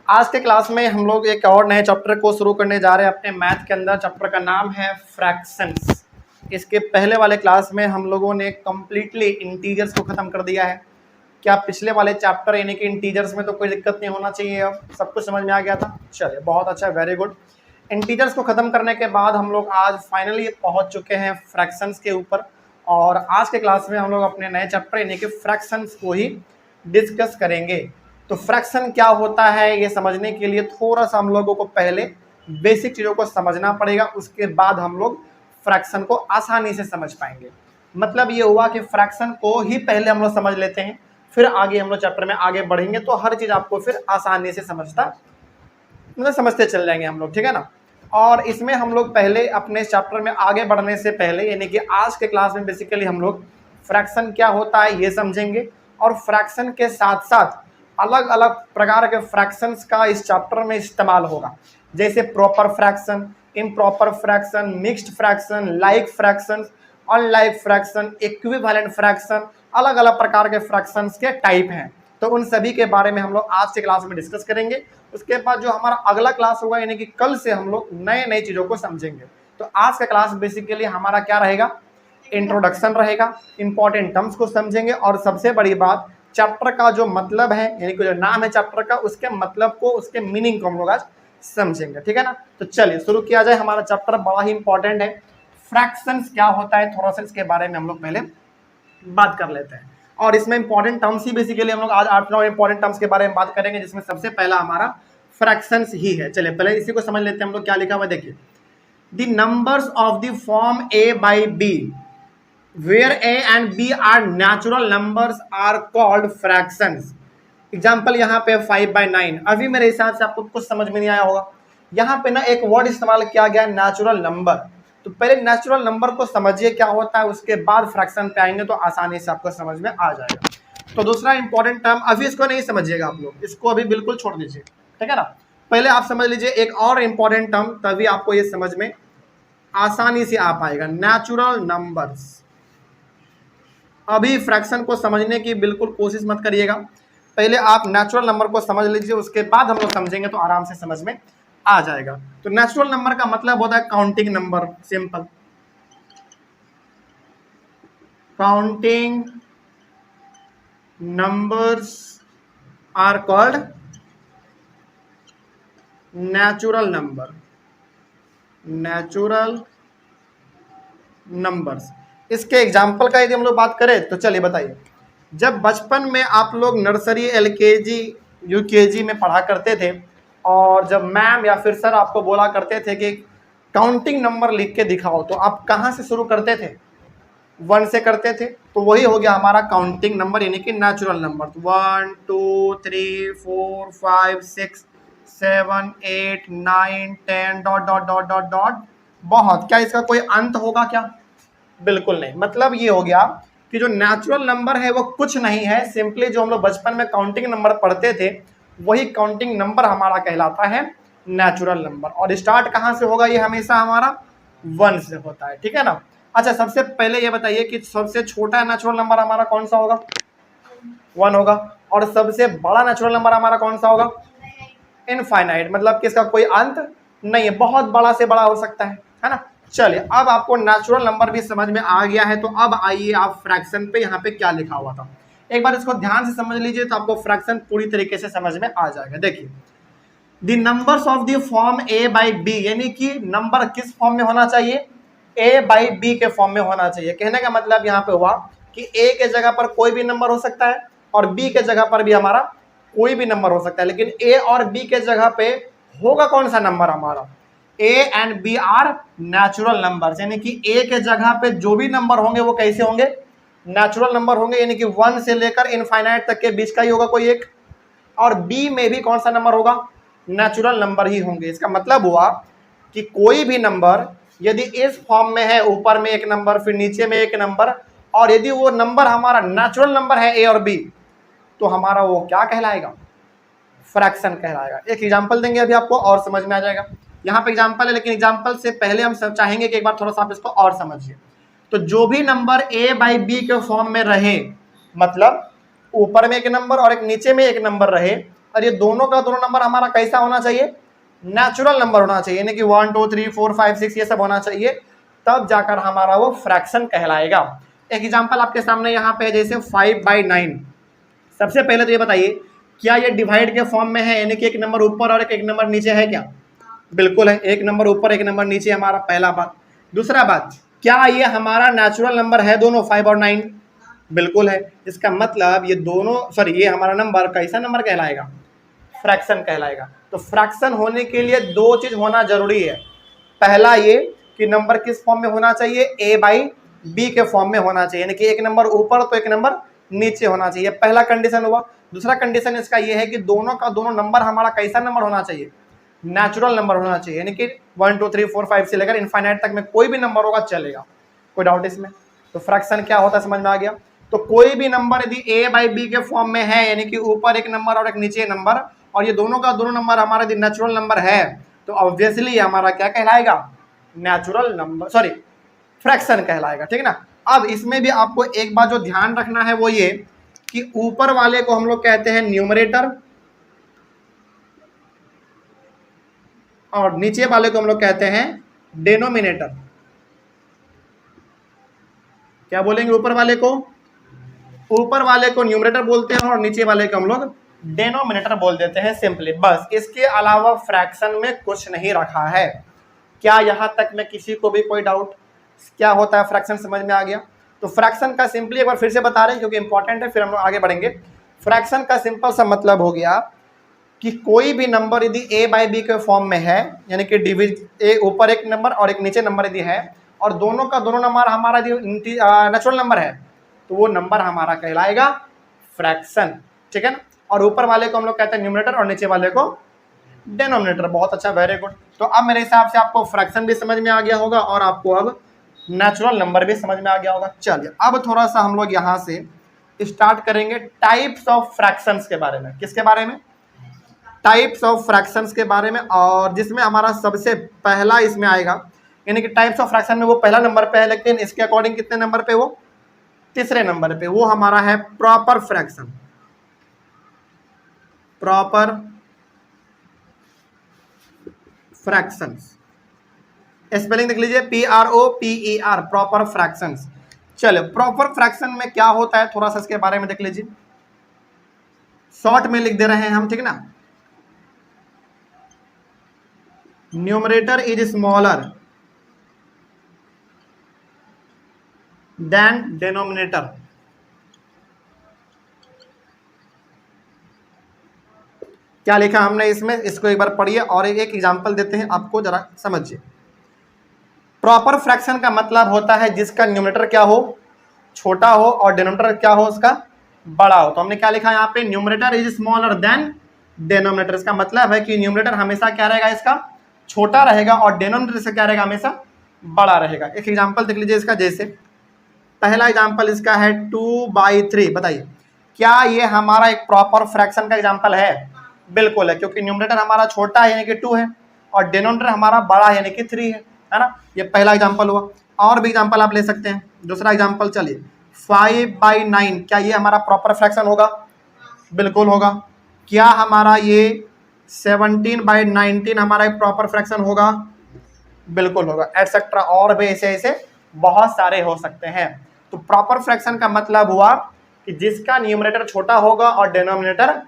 आज के क्लास में हम लोग एक और नए चैप्टर को शुरू करने जा रहे हैं अपने मैथ के अंदर। चैप्टर का नाम है फ्रैक्शंस। इसके पहले वाले क्लास में हम लोगों ने कम्प्लीटली इंटीजर्स को ख़त्म कर दिया है। क्या पिछले वाले चैप्टर यानी कि इंटीजर्स में तो कोई दिक्कत नहीं होना चाहिए, अब सब कुछ समझ में आ गया था। चलिए बहुत अच्छा, वेरी गुड। इंटीजर्स को ख़त्म करने के बाद हम लोग आज फाइनली पहुँच चुके हैं फ्रैक्शंस के ऊपर, और आज के क्लास में हम लोग अपने नए चैप्टर यानी कि फ्रैक्शंस को ही डिस्कस करेंगे। तो फ्रैक्शन क्या होता है ये समझने के लिए थोड़ा सा हम लोगों को पहले बेसिक चीज़ों को समझना पड़ेगा, उसके बाद हम लोग फ्रैक्शन को आसानी से समझ पाएंगे। मतलब ये हुआ कि फ्रैक्शन को ही पहले हम लोग समझ लेते हैं, फिर आगे हम लोग चैप्टर में आगे बढ़ेंगे तो हर चीज़ आपको फिर आसानी से समझते चल जाएंगे हम लोग, ठीक है ना। और इसमें हम लोग पहले अपने चैप्टर में आगे बढ़ने से पहले यानी कि आज के क्लास में बेसिकली हम लोग फ्रैक्शन क्या होता है ये समझेंगे, और फ्रैक्शन के साथ साथ अलग अलग प्रकार के फ्रैक्शंस का इस चैप्टर में इस्तेमाल होगा, जैसे proper fraction, improper fraction, mixed fraction, like fraction, unlike fraction, equivalent fraction, अलग अलग प्रकार के फ्रैक्शंस के टाइप हैं। तो उन सभी के बारे में हम लोग आज के क्लास में डिस्कस करेंगे। उसके बाद जो हमारा अगला क्लास होगा यानी कि कल से हम लोग नए नई चीज़ों को समझेंगे। तो आज का क्लास बेसिकली हमारा क्या रहेगा, इंट्रोडक्शन रहेगा, इंपॉर्टेंट टर्म्स को समझेंगे, और सबसे बड़ी बात चैप्टर का जो मतलब है यानी कि जो नाम है चैप्टर का उसके मतलब को, उसके मीनिंग को हम लोग आज समझेंगे, ठीक है ना। तो चलिए शुरू किया जाए। हमारा चैप्टर बड़ा ही इंपॉर्टेंट है, फ्रैक्शंस क्या होता है थोड़ा सा इसके बारे में हम लोग पहले बात कर लेते हैं। और इसमें इंपॉर्टेंट टर्म्स ही बेसिकली हम लोग आज 8-9 इंपॉर्टेंट टर्म्स के बारे में बात करेंगे, जिसमें सबसे पहला हमारा फ्रैक्शंस ही है। चलिए पहले इसी को समझ लेते हैं हम लोग क्या लिखा हुआ है। देखिए, the numbers of the form a by b where a and b are natural numbers are called fractions। Example यहाँ पे 5/9। अभी मेरे हिसाब से आपको कुछ समझ में नहीं आया होगा, यहाँ पे ना एक वर्ड इस्तेमाल किया गया नेचुरल नंबर। तो पहले नेचुरल नंबर को समझिए क्या होता है, उसके बाद फ्रैक्शन पे आएंगे तो आसानी से आपको समझ में आ जाएगा। तो दूसरा इंपॉर्टेंट टर्म, अभी इसको नहीं समझिएगा आप लोग, इसको अभी बिल्कुल छोड़ दीजिए, ठीक है ना। पहले आप समझ लीजिए एक और इंपॉर्टेंट टर्म, तभी आपको ये समझ में आसानी से आ पाएगा, नेचुरल नंबर्स। अभी फ्रैक्शन को समझने की बिल्कुल कोशिश मत करिएगा, पहले आप नेचुरल नंबर को समझ लीजिए, उसके बाद हम लोग समझेंगे तो आराम से समझ में आ जाएगा। तो नेचुरल नंबर का मतलब होता है counting number, simple. Counting numbers are called natural number, natural numbers. इसके एग्जाम्पल का यदि हम लोग बात करें तो चलिए बताइए, जब बचपन में आप लोग नर्सरी, LKG, UKG में पढ़ा करते थे, और जब मैम या फिर सर आपको बोला करते थे कि काउंटिंग नंबर लिख के दिखाओ, तो आप कहाँ से शुरू करते थे? 1 से करते थे। तो वही हो गया हमारा काउंटिंग नंबर यानी कि natural number. 1 2 3 4 5 6 7 8 9 10 dot dot dot dot dot. बहुत, क्या इसका कोई अंत होगा क्या? बिल्कुल नहीं। मतलब ये हो गया कि जो नेचुरल नंबर है वो कुछ नहीं है, सिंपली जो हम लोग बचपन में काउंटिंग नंबर पढ़ते थे वही काउंटिंग नंबर हमारा कहलाता है नेचुरल नंबर। और स्टार्ट कहाँ से होगा? ये हमेशा हमारा 1 से होता है, ठीक है ना। अच्छा, सबसे पहले ये बताइए कि सबसे छोटा नेचुरल नंबर हमारा कौन सा होगा? 1 होगा। और सबसे बड़ा नेचुरल नंबर हमारा कौन सा होगा? इनफाइनाइट, मतलब कि इसका कोई अंत नहीं है, बहुत बड़ा से बड़ा हो सकता है ना। चलिए, अब आपको नेचुरल नंबर भी समझ में आ गया है, तो अब आइए आप फ्रैक्शन पे यहाँ पे क्या लिखा हुआ था एक बार इसको ध्यान से समझ लीजिए, तो आपको फ्रैक्शन पूरी तरीके से समझ में आ जाएगा। देखिए, the numbers of the form a by b, यानी कि नंबर किस फॉर्म में होना चाहिए? a by b के फॉर्म में होना चाहिए। कहने का मतलब यहाँ पे हुआ कि a के जगह पर कोई भी नंबर हो सकता है और b के जगह पर भी हमारा कोई भी नंबर हो सकता है, लेकिन a और b के जगह पे होगा कौन सा नंबर हमारा? a and b are natural numbers, यानी कि a के जगह पे जो भी नंबर होंगे वो कैसे होंगे? नेचुरल नंबर होंगे, यानी कि 1 से लेकर इनफाइनाइट तक के बीच का ही होगा कोई एक। और b में भी कौन सा नंबर होगा? नेचुरल नंबर ही होंगे। इसका मतलब हुआ कि कोई भी नंबर यदि इस फॉर्म में है, ऊपर में एक नंबर, फिर नीचे में एक नंबर, और यदि वो नंबर हमारा नेचुरल नंबर है a और b, तो हमारा वो क्या कहलाएगा? फ्रैक्शन कहलाएगा। एक एग्जांपल देंगे अभी आपको और समझ में आ जाएगा। यहाँ पे एग्जांपल है, लेकिन एग्जांपल से पहले हम सब चाहेंगे कि एक बार थोड़ा सा आप इसको और समझिए। तो जो भी नंबर a by b के फॉर्म में रहे, मतलब ऊपर में एक नंबर और एक नीचे में एक नंबर रहे, और ये दोनों का दोनों नंबर हमारा कैसा होना चाहिए, नेचुरल नंबर होना चाहिए, यानी कि 1 2 3 4 5 6 ये सब होना चाहिए, तब जाकर हमारा वो फ्रैक्शन कहलाएगा। एक एग्जांपल आपके सामने यहाँ पे है, जैसे 5/9। सबसे पहले तो ये बताइए, क्या ये डिवाइड के फॉर्म में है, यानी कि एक नंबर ऊपर और एक नंबर नीचे है क्या? बिल्कुल है, एक नंबर ऊपर एक नंबर नीचे हमारा, पहला बात। दूसरा बात, क्या ये हमारा नेचुरल नंबर है दोनों 5 और 9? बिल्कुल है। इसका मतलब ये दोनों, सॉरी, ये हमारा नंबर कैसा नंबर कहलाएगा, फ्रैक्शन कहलाएगा। तो फ्रैक्शन होने के लिए दो चीज होना जरूरी है। पहला ये कि नंबर किस फॉर्म में होना चाहिए, a/b के फॉर्म में होना चाहिए, यानी कि एक नंबर ऊपर तो एक नंबर नीचे होना चाहिए, पहला कंडीशन हुआ। दूसरा कंडीशन इसका ये है कि दोनों का दोनों नंबर हमारा कैसा नंबर होना चाहिए, नेचुरल नंबर होना चाहिए, यानी कि 1 2 3 4 5 से लेकर इनफाइनाइट तक में कोई भी नंबर होगा चलेगा, कोई डाउट इसमें? तो फ्रैक्शन क्या होता है समझ में आ गया। तो कोई भी नंबर यदि a/b के फॉर्म में है, यानी कि ऊपर एक नंबर और एक नीचे नंबर, और ये दोनों का दोनों नंबर हमारा यदि नेचुरल नंबर है, तो ऑब्वियसली हमारा क्या कहलाएगा, नेचुरल नंबर, सॉरी, फ्रैक्शन कहलाएगा। ठीक है ना। अब इसमें भी आपको एक बात जो ध्यान रखना है वो ये कि ऊपर वाले को हम लोग कहते हैं न्यूमरेटर और नीचे वाले को हम लोग कहते हैं डेनोमिनेटर। क्या बोलेंगे, ऊपर वाले को न्यूमरेटर बोलते हैं और नीचे वाले को हम लोग डेनोमिनेटर बोल देते हैं सिंपली, बस। इसके अलावा फ्रैक्शन में कुछ नहीं रखा है। क्या यहां तक में किसी को भी कोई डाउट, क्या होता है फ्रैक्शन समझ में आ गया? तो फ्रैक्शन का सिंपली एक बार फिर से बता रहे हैं क्योंकि इंपॉर्टेंट है, फिर हम लोग आगे बढ़ेंगे। फ्रैक्शन का सिंपल सा मतलब हो गया कि कोई भी नंबर यदि a/b के फॉर्म में है, यानी कि ऊपर एक नंबर और एक नीचे नंबर यदि है, और दोनों का दोनों नंबर हमारा यदि नेचुरल नंबर है, तो वो नंबर हमारा कहलाएगा फ्रैक्शन। ठीक है ना। और ऊपर वाले को हम लोग कहते हैं न्यूमरेटर और नीचे वाले को डेनोमिनेटर। बहुत अच्छा, वेरी गुड। तो अब मेरे हिसाब से आपको फ्रैक्शन भी समझ में आ गया होगा और आपको अब नेचुरल नंबर भी समझ में आ गया होगा। चलिए अब थोड़ा सा हम लोग यहाँ से स्टार्ट करेंगे टाइप्स ऑफ फ्रैक्शंस के बारे में। किसके बारे में? टाइप्स ऑफ फ्रैक्शंस के बारे में। और जिसमें हमारा सबसे पहला इसमें आएगा, यानी कि टाइप्स ऑफ फ्रैक्शन में वो पहला नंबर पे है, लेकिन इसके अकॉर्डिंग कितने नंबर पे, वो तीसरे नंबर पे, वो हमारा है proper fraction. Proper fractions, spelling देख लीजिए, PROPER, प्रॉपर फ्रैक्शंस। चलो, प्रॉपर फ्रैक्शन में क्या होता है थोड़ा सा इसके बारे में देख लीजिए, शॉर्ट में लिख दे रहे हैं हम, ठीक ना। Numerator is smaller than denominator. क्या लिखा हमने इसमें, इसको एक बार पढ़िए और एक एग्जांपल देते हैं आपको, जरा समझिए। प्रॉपर फ्रैक्शन का मतलब होता है जिसका न्यूमरेटर क्या हो, छोटा हो, और डिनोमिनेटर क्या हो, उसका बड़ा हो। तो हमने क्या लिखा यहाँ पे, numerator is smaller than denominator. इसका मतलब है कि न्यूमरेटर हमेशा क्या रहेगा, इसका छोटा रहेगा, और डिनोमिनेटर से क्या रहेगा, हमेशा बड़ा रहेगा। एक एग्जाम्पल देख लीजिए इसका, जैसे पहला एग्जाम्पल इसका है 2/3। बताइए, क्या ये हमारा एक प्रॉपर फ्रैक्शन का एग्जाम्पल है? बिल्कुल है, क्योंकि न्यूमरेटर हमारा छोटा है यानी कि 2 है, और डिनोमिनेटर हमारा बड़ा है यानी कि 3 है ना। ये पहला एग्जाम्पल हुआ। और भी एग्जाम्पल आप ले सकते हैं। दूसरा एग्जाम्पल चलिए, 5/9, क्या ये हमारा प्रॉपर फ्रैक्शन होगा? बिल्कुल होगा। क्या हमारा ये 17/19 हमारा एक प्रॉपर फ्रैक्शन होगा? बिल्कुल होगा, एटसेट्रा, और भी ऐसे ऐसे बहुत सारे हो सकते हैं। तो प्रॉपर फ्रैक्शन का मतलब हुआ कि जिसका न्यूमरेटर छोटा होगा और डिनोमिनेटर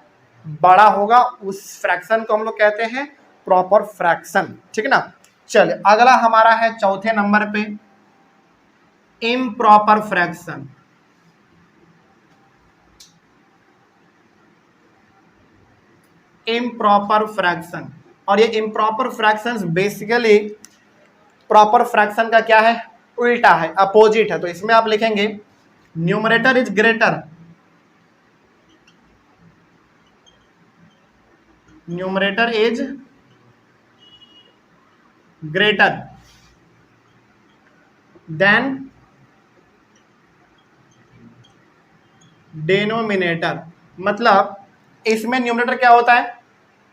बड़ा होगा, उस फ्रैक्शन को हम लोग कहते हैं प्रॉपर फ्रैक्शन। ठीक है ना। चलिए अगला हमारा है चौथे नंबर पे इम्प्रॉपर फ्रैक्शन। इम्प्रॉपर फ्रैक्शन, और ये improper fractions basically proper fraction का क्या है, उल्टा है, अपोजिट है। तो इसमें आप लिखेंगे numerator is greater, numerator is greater than denominator. मतलब इसमें न्यूमरेटर क्या होता है,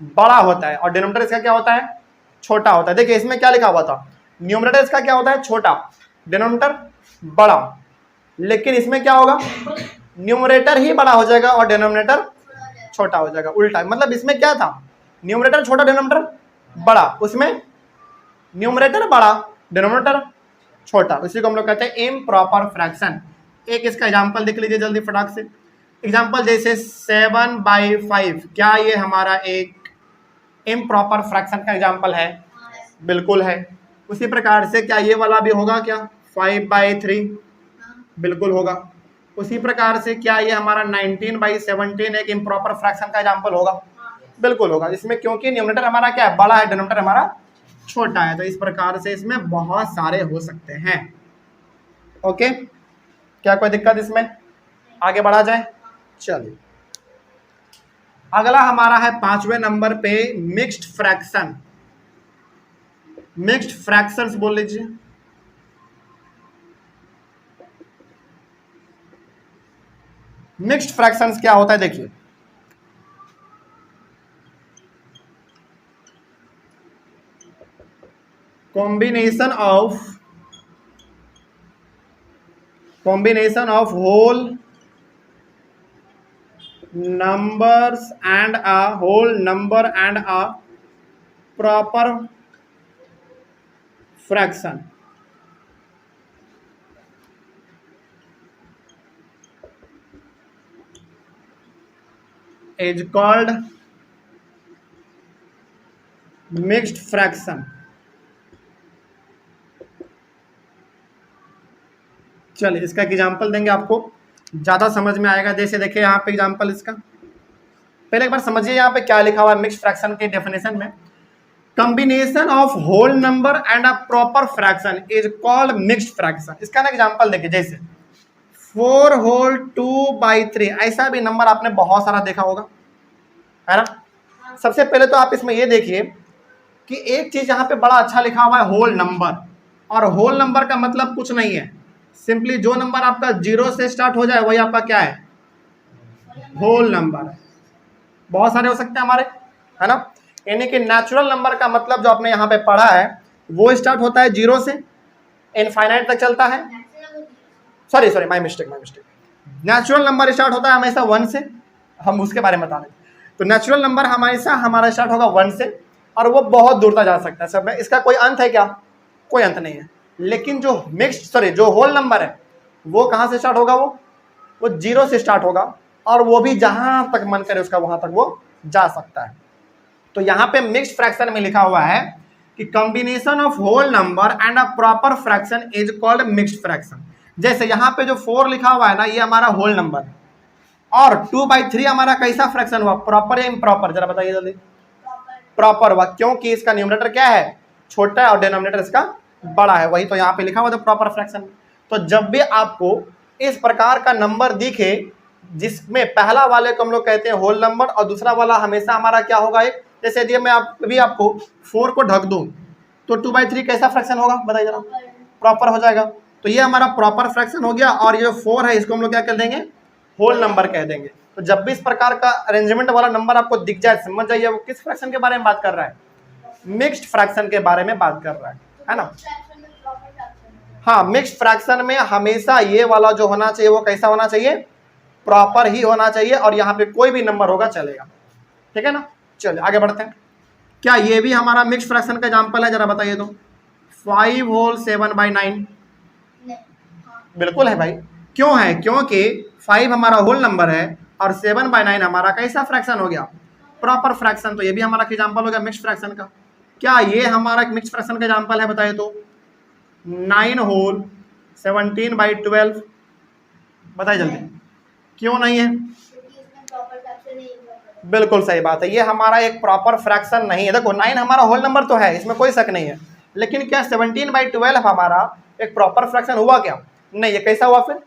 बड़ा होता है, और डिनोमिनेटर इसका क्या होता है, छोटा होता है। देखिए इसमें क्या लिखा हुआ था, न्यूमरेटर इसका क्या होता है, छोटा, डिनोमिनेटर बड़ा। लेकिन इसमें क्या होगा, न्यूमरेटर ही बड़ा हो जाएगा और डिनोमिनेटर छोटा हो जाएगा, उल्टा। मतलब इसमें क्या था, न्यूमरेटर छोटा डिनोमिनेटर बड़ा, उसमें न्यूमरेटर बड़ा डिनोमिनेटर छोटा, उसी को हम लोग कहते हैं इम्प्रॉपर फ्रैक्शन। एक इसका एग्जांपल देख लीजिए जल्दी फटाक से। एग्जांपल जैसे 7/5, क्या ये हमारा एक इम्प्रॉपर फ्रैक्शन का एग्जांपल है? बिल्कुल है। उसी प्रकार से क्या ये वाला भी होगा क्या? 5/3 बिल्कुल होगा। उसी प्रकार से क्या ये हमारा 19/17 एक इम्प्रॉपर फ्रैक्शन का एग्जांपल होगा? बिल्कुल होगा। इसमें क्योंकि न्यूमरेटर हमारा क्या है, बड़ा है, डिनोमिनेटर हमारा छोटा है, तो इस प्रकार से इसमें बहुत सारे हो सकते हैं। ओके, क्या कोई दिक्कत इसमें? आगे बढ़ा जाए, चलिए। अगला हमारा है 5वें नंबर पे मिक्स्ड फ्रैक्शन। मिक्स्ड फ्रैक्शंस बोल लीजिए। मिक्स्ड फ्रैक्शंस क्या होता है देखिए, combination of whole numbers and a whole number and a proper fraction is called mixed fraction। चलिए इसका एक एग्जाम्पल देंगे, आपको ज्यादा समझ में आएगा। जैसे देखिए यहाँ पे एग्जाम्पल इसका, पहले एक बार समझिए यहाँ पे क्या लिखा हुआ है मिक्स्ड फ्रैक्शन के डेफिनेशन में। Combination of whole number and a proper fraction is called mixed fraction. इसका ना एग्जाम्पल देखिए, जैसे 4 होल 2/3, ऐसा भी नंबर आपने बहुत सारा देखा होगा, है ना। सबसे पहले तो आप इसमें ये देखिए कि एक चीज यहाँ पे बड़ा अच्छा लिखा हुआ है, होल नंबर। और होल नंबर का मतलब कुछ नहीं है, सिंपली जो नंबर आपका 0 से स्टार्ट हो जाए वही आपका क्या है, होल नंबर है। बहुत सारे हो सकते हैं हमारे, है ना। यानी कि नेचुरल नंबर का मतलब जो आपने यहाँ पे पढ़ा है वो स्टार्ट होता है 0 से, इनफाइनाइट तक चलता है। Sorry my mistake. Natural number start होता है हमेशा 1 से, हम उसके बारे में बता रहे हैं। तो नेचुरल नंबर हमेशा हमारा स्टार्ट होगा 1 से, और वो बहुत दूर तक जा सकता है सब में। इसका कोई अंत है क्या? कोई अंत नहीं है। लेकिन जो होल नंबर है वो कहाँ से स्टार्ट होगा? वो 0 से स्टार्ट होगा, और वो भी जहां तक मन करे उसका वहां तक वो जा सकता है। तो यहाँ पे मिक्स्ड फ्रैक्शन में लिखा हुआ है कि combination of whole number and a proper fraction is called mixed fraction. जैसे यहाँ पे जो 4 लिखा हुआ है ना, ये हमारा होल नंबर है, और 2/3 हमारा कैसा फ्रैक्शन हुआ, प्रॉपर या इम्प्रॉपर? जरा बताइए जल्दी। प्रॉपर हुआ, क्योंकि इसका न्यूमरेटर क्या है, छोटा है, और डिनोमिनेटर इसका बड़ा है। वही तो यहाँ पे लिखा हुआ था प्रॉपर फ्रैक्शन। तो जब भी आपको इस प्रकार का नंबर दिखे जिसमें पहला वाले को हम लोग कहते हैं होल नंबर, और दूसरा वाला हमेशा हमारा क्या होगा, एक, जैसे यदि मैं आपको 4 को ढक दूं तो 2/3 कैसा फ्रैक्शन होगा, बताइए जरा? प्रॉपर हो जाएगा। तो ये हमारा प्रॉपर फ्रैक्शन हो गया, और ये 4 है इसको हम लोग क्या कर देंगे, होल नंबर कह देंगे। तो जब भी इस प्रकार का अरेंजमेंट वाला नंबर आपको दिख जाए, समझ जाइए वो किस फ्रैक्शन के बारे में बात कर रहा है, मिक्स्ड फ्रैक्शन के बारे में बात कर रहा है ना। हाँ, मिक्स्ड फ्रैक्शन में हमेशा ये वाला जो होना चाहिए वो कैसा होना चाहिए, प्रॉपर ही होना चाहिए, और यहाँ पे कोई भी नंबर होगा चलेगा, ठीक है ना। चलिए आगे बढ़ते हैं। क्या ये भी हमारा मिक्स्ड फ्रैक्शन का एग्जांपल है? जरा बताइए तो। 5 होल 7/9 बिल्कुल है भाई। क्यों है? क्योंकि 5 हमारा होल नंबर है और 7/9 हमारा कैसा फ्रैक्शन हो गया, प्रॉपर फ्रैक्शन। तो ये भी हमारा एग्जांपल हो गया मिक्स्ड फ्रैक्शन का। क्या ये हमारा मिक्स्ड फ्रैक्शन का एग्जांपल है? बताइए तो। 9 होल 17/12 बताइए जल्दी। क्यों नहीं है? बिल्कुल सही बात है, ये हमारा एक प्रॉपर फ्रैक्शन नहीं है। देखो 9 हमारा होल नंबर तो है, इसमें कोई शक नहीं है, लेकिन क्या 17/12 हमारा एक प्रॉपर फ्रैक्शन हुआ क्या? नहीं। ये कैसा हुआ फिर?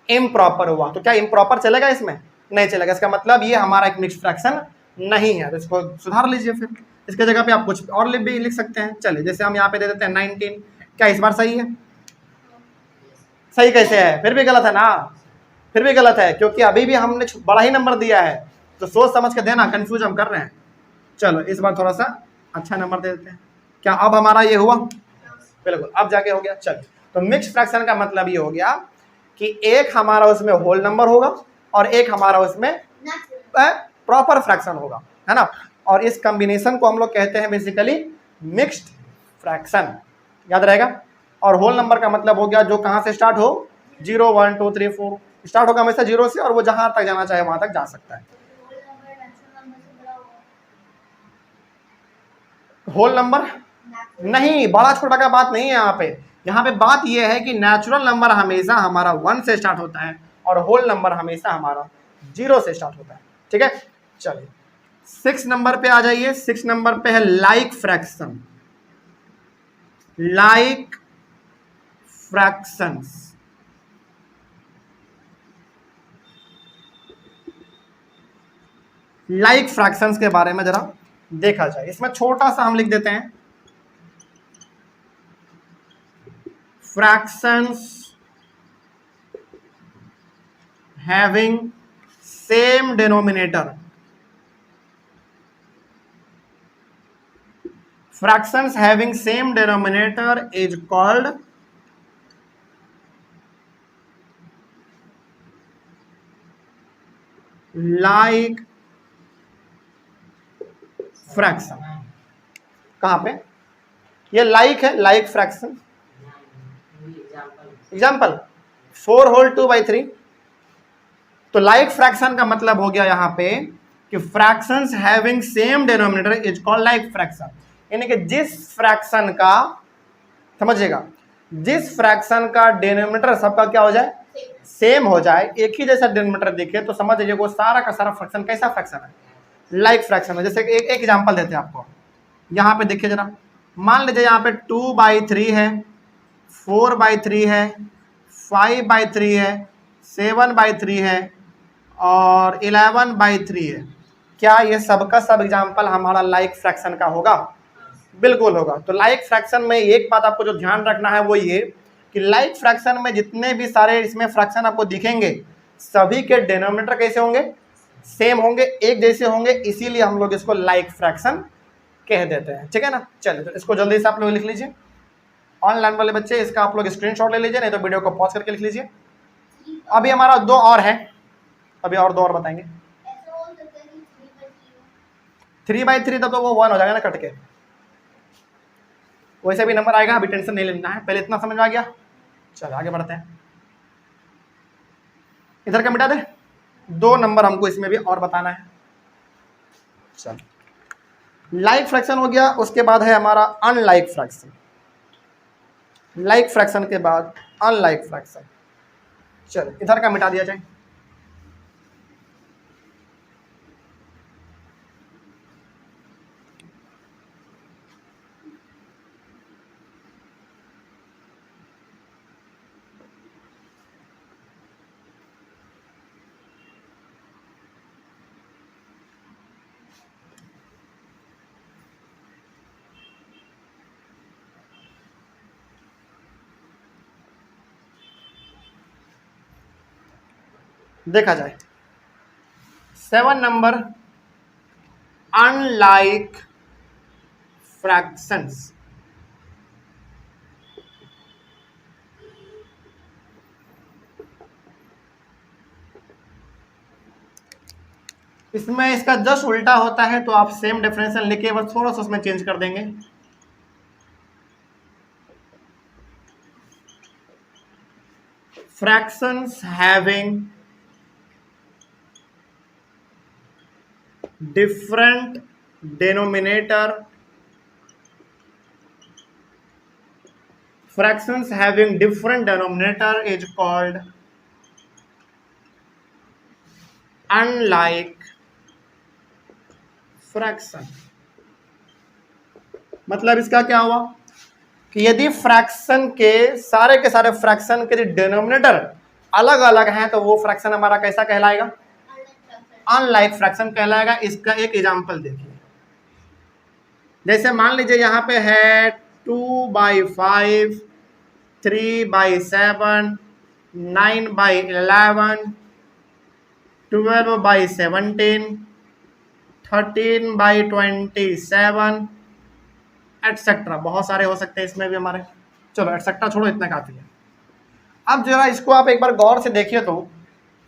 इम्प्रॉपर हुआ। तो क्या इम्प्रॉपर चलेगा इसमें? नहीं चलेगा। इसका मतलब ये हमारा एक मिक्स्ड फ्रैक्शन नहीं है। तो इसको सुधार लीजिए, फिर इसके जगह पे आप कुछ और भी लिख सकते हैं। चलिए जैसे हम यहाँ पे दे देते हैं 19। क्या इस बार सही है? सही कैसे है? फिर भी गलत है ना, फिर भी गलत है, क्योंकि अभी भी हमने बड़ा ही नंबर दिया है। तो सोच समझ के देना, कंफ्यूज हम कर रहे हैं। चलो इस बार थोड़ा सा अच्छा नंबर दे देते हैं। क्या अब हमारा ये हुआ? बिल्कुल, अब जाके हो गया। चलो, तो मिक्स्ड फ्रैक्शन का मतलब ये हो गया कि एक हमारा उसमें होल नंबर होगा और एक हमारा उसमें प्रॉपर फ्रैक्शन होगा, है ना। और इस कॉम्बिनेशन को हम लोग कहते हैं बेसिकली मिक्स्ड फ्रैक्शन, याद रहेगा। और होल नंबर का मतलब हो गया जो कहाँ से स्टार्ट हो, 0 1 2 3 4 स्टार्ट होगा हमेशा 0 से, और वो जहां तक जाना चाहे वहां तक जा सकता है। होल नंबर नहीं, बड़ा छोटा का बात नहीं है यहाँ पे बात ये है कि नेचुरल नंबर हमेशा हमारा 1 से स्टार्ट होता है और होल नंबर हमेशा हमारा 0 से स्टार्ट होता है, ठीक है। चलिए 6 नंबर पे आ जाइए। 6 नंबर पे है like fraction. Like fractions, like fractions के बारे में जरा देखा जाए। इसमें छोटा सा हम लिख देते हैं fractions having same denominator. Fractions having same denominator is called like fraction. कहां पे ये लाइक है, लाइक फ्रैक्शन। Example 4 whole 2/3। तो लाइक फ्रैक्शन का मतलब हो गया यहाँ पे कि fractions having same denominator is called like fraction, यानी कि जिस फ्रैक्शन का, समझिएगा, जिस फ्रैक्शन का डिनोमिनेटर सबका क्या हो जाए, सेम हो जाए, एक ही जैसा डिनोमिनेटर दिखे, तो समझ लीजिए वो सारा का सारा फ्रैक्शन कैसा फ्रैक्शन है, लाइक फ्रैक्शन है। जैसे एक एग्जांपल देते हैं आपको, यहाँ पे देखिए जरा, मान लीजिए यहाँ पे 2/3 है, 4/3 है, 5/3 है, 7/3 है और 11/3 है। क्या ये सबका सब एग्जाम्पल हमारा लाइक फ्रैक्शन का होगा? बिल्कुल होगा। तो लाइक फ्रैक्शन में एक बात आपको जो ध्यान रखना है वो ये कि लाइक फ्रैक्शन में जितने भी सारे इसमें फ्रैक्शन आपको दिखेंगे सभी के डिनोमिनेटर कैसे होंगे, सेम होंगे, एक जैसे होंगे, इसीलिए हम लोग इसको लाइक फ्रैक्शन कह देते हैं, ठीक है ना। चलिए तो इसको जल्दी से आप लोग लिख लीजिए। ऑनलाइन वाले बच्चे इसका आप लोग स्क्रीनशॉट ले लीजिए, नहीं तो वीडियो को पॉज करके लिख लीजिए। अभी हमारा 2 और है, अभी और 2 और बताएंगे। 3/3 तब तो वो 1 हो जाएगा ना कट के, वैसे भी नंबर आएगा, अभी टेंशन नहीं लेना है, पहले इतना समझ में आ गया। चलो आगे बढ़ते हैं, इधर का मिटा दे, 2 नंबर हमको इसमें भी और बताना है। चलो लाइक फ्रैक्शन हो गया, उसके बाद है हमारा अनलाइक फ्रैक्शन। लाइक फ्रैक्शन के बाद अनलाइक फ्रैक्शन। चलो इधर का मिटा दिया जाए। देखा जाए 7 नंबर अनलाइक फ्रैक्शंस। इसमें इसका जस्ट उल्टा होता है, तो आप सेम डिफरेंशियल लिखे बस थोड़ा सा उसमें चेंज कर देंगे। Fractions having different denominator, fractions having different denominator is called unlike fraction। मतलब इसका क्या हुआ कि यदि फ्रैक्शन के सारे फ्रैक्शन के डिनोमिनेटर अलग अलग हैं तो वो फ्रैक्शन हमारा कैसा कहलाएगा, अनलाइक फ्रैक्शन कहलाएगा। इसका एक एग्जांपल देखिए, जैसे मान लीजिए यहाँ पे है 2/5, 3/7, 9/11, 12/17, 13/27 एटसेट्रा। बहुत सारे हो सकते हैं इसमें भी हमारे, चलो एटसेट्रा छोड़ो, इतना काफी है। अब जरा इसको आप एक बार गौर से देखिए तो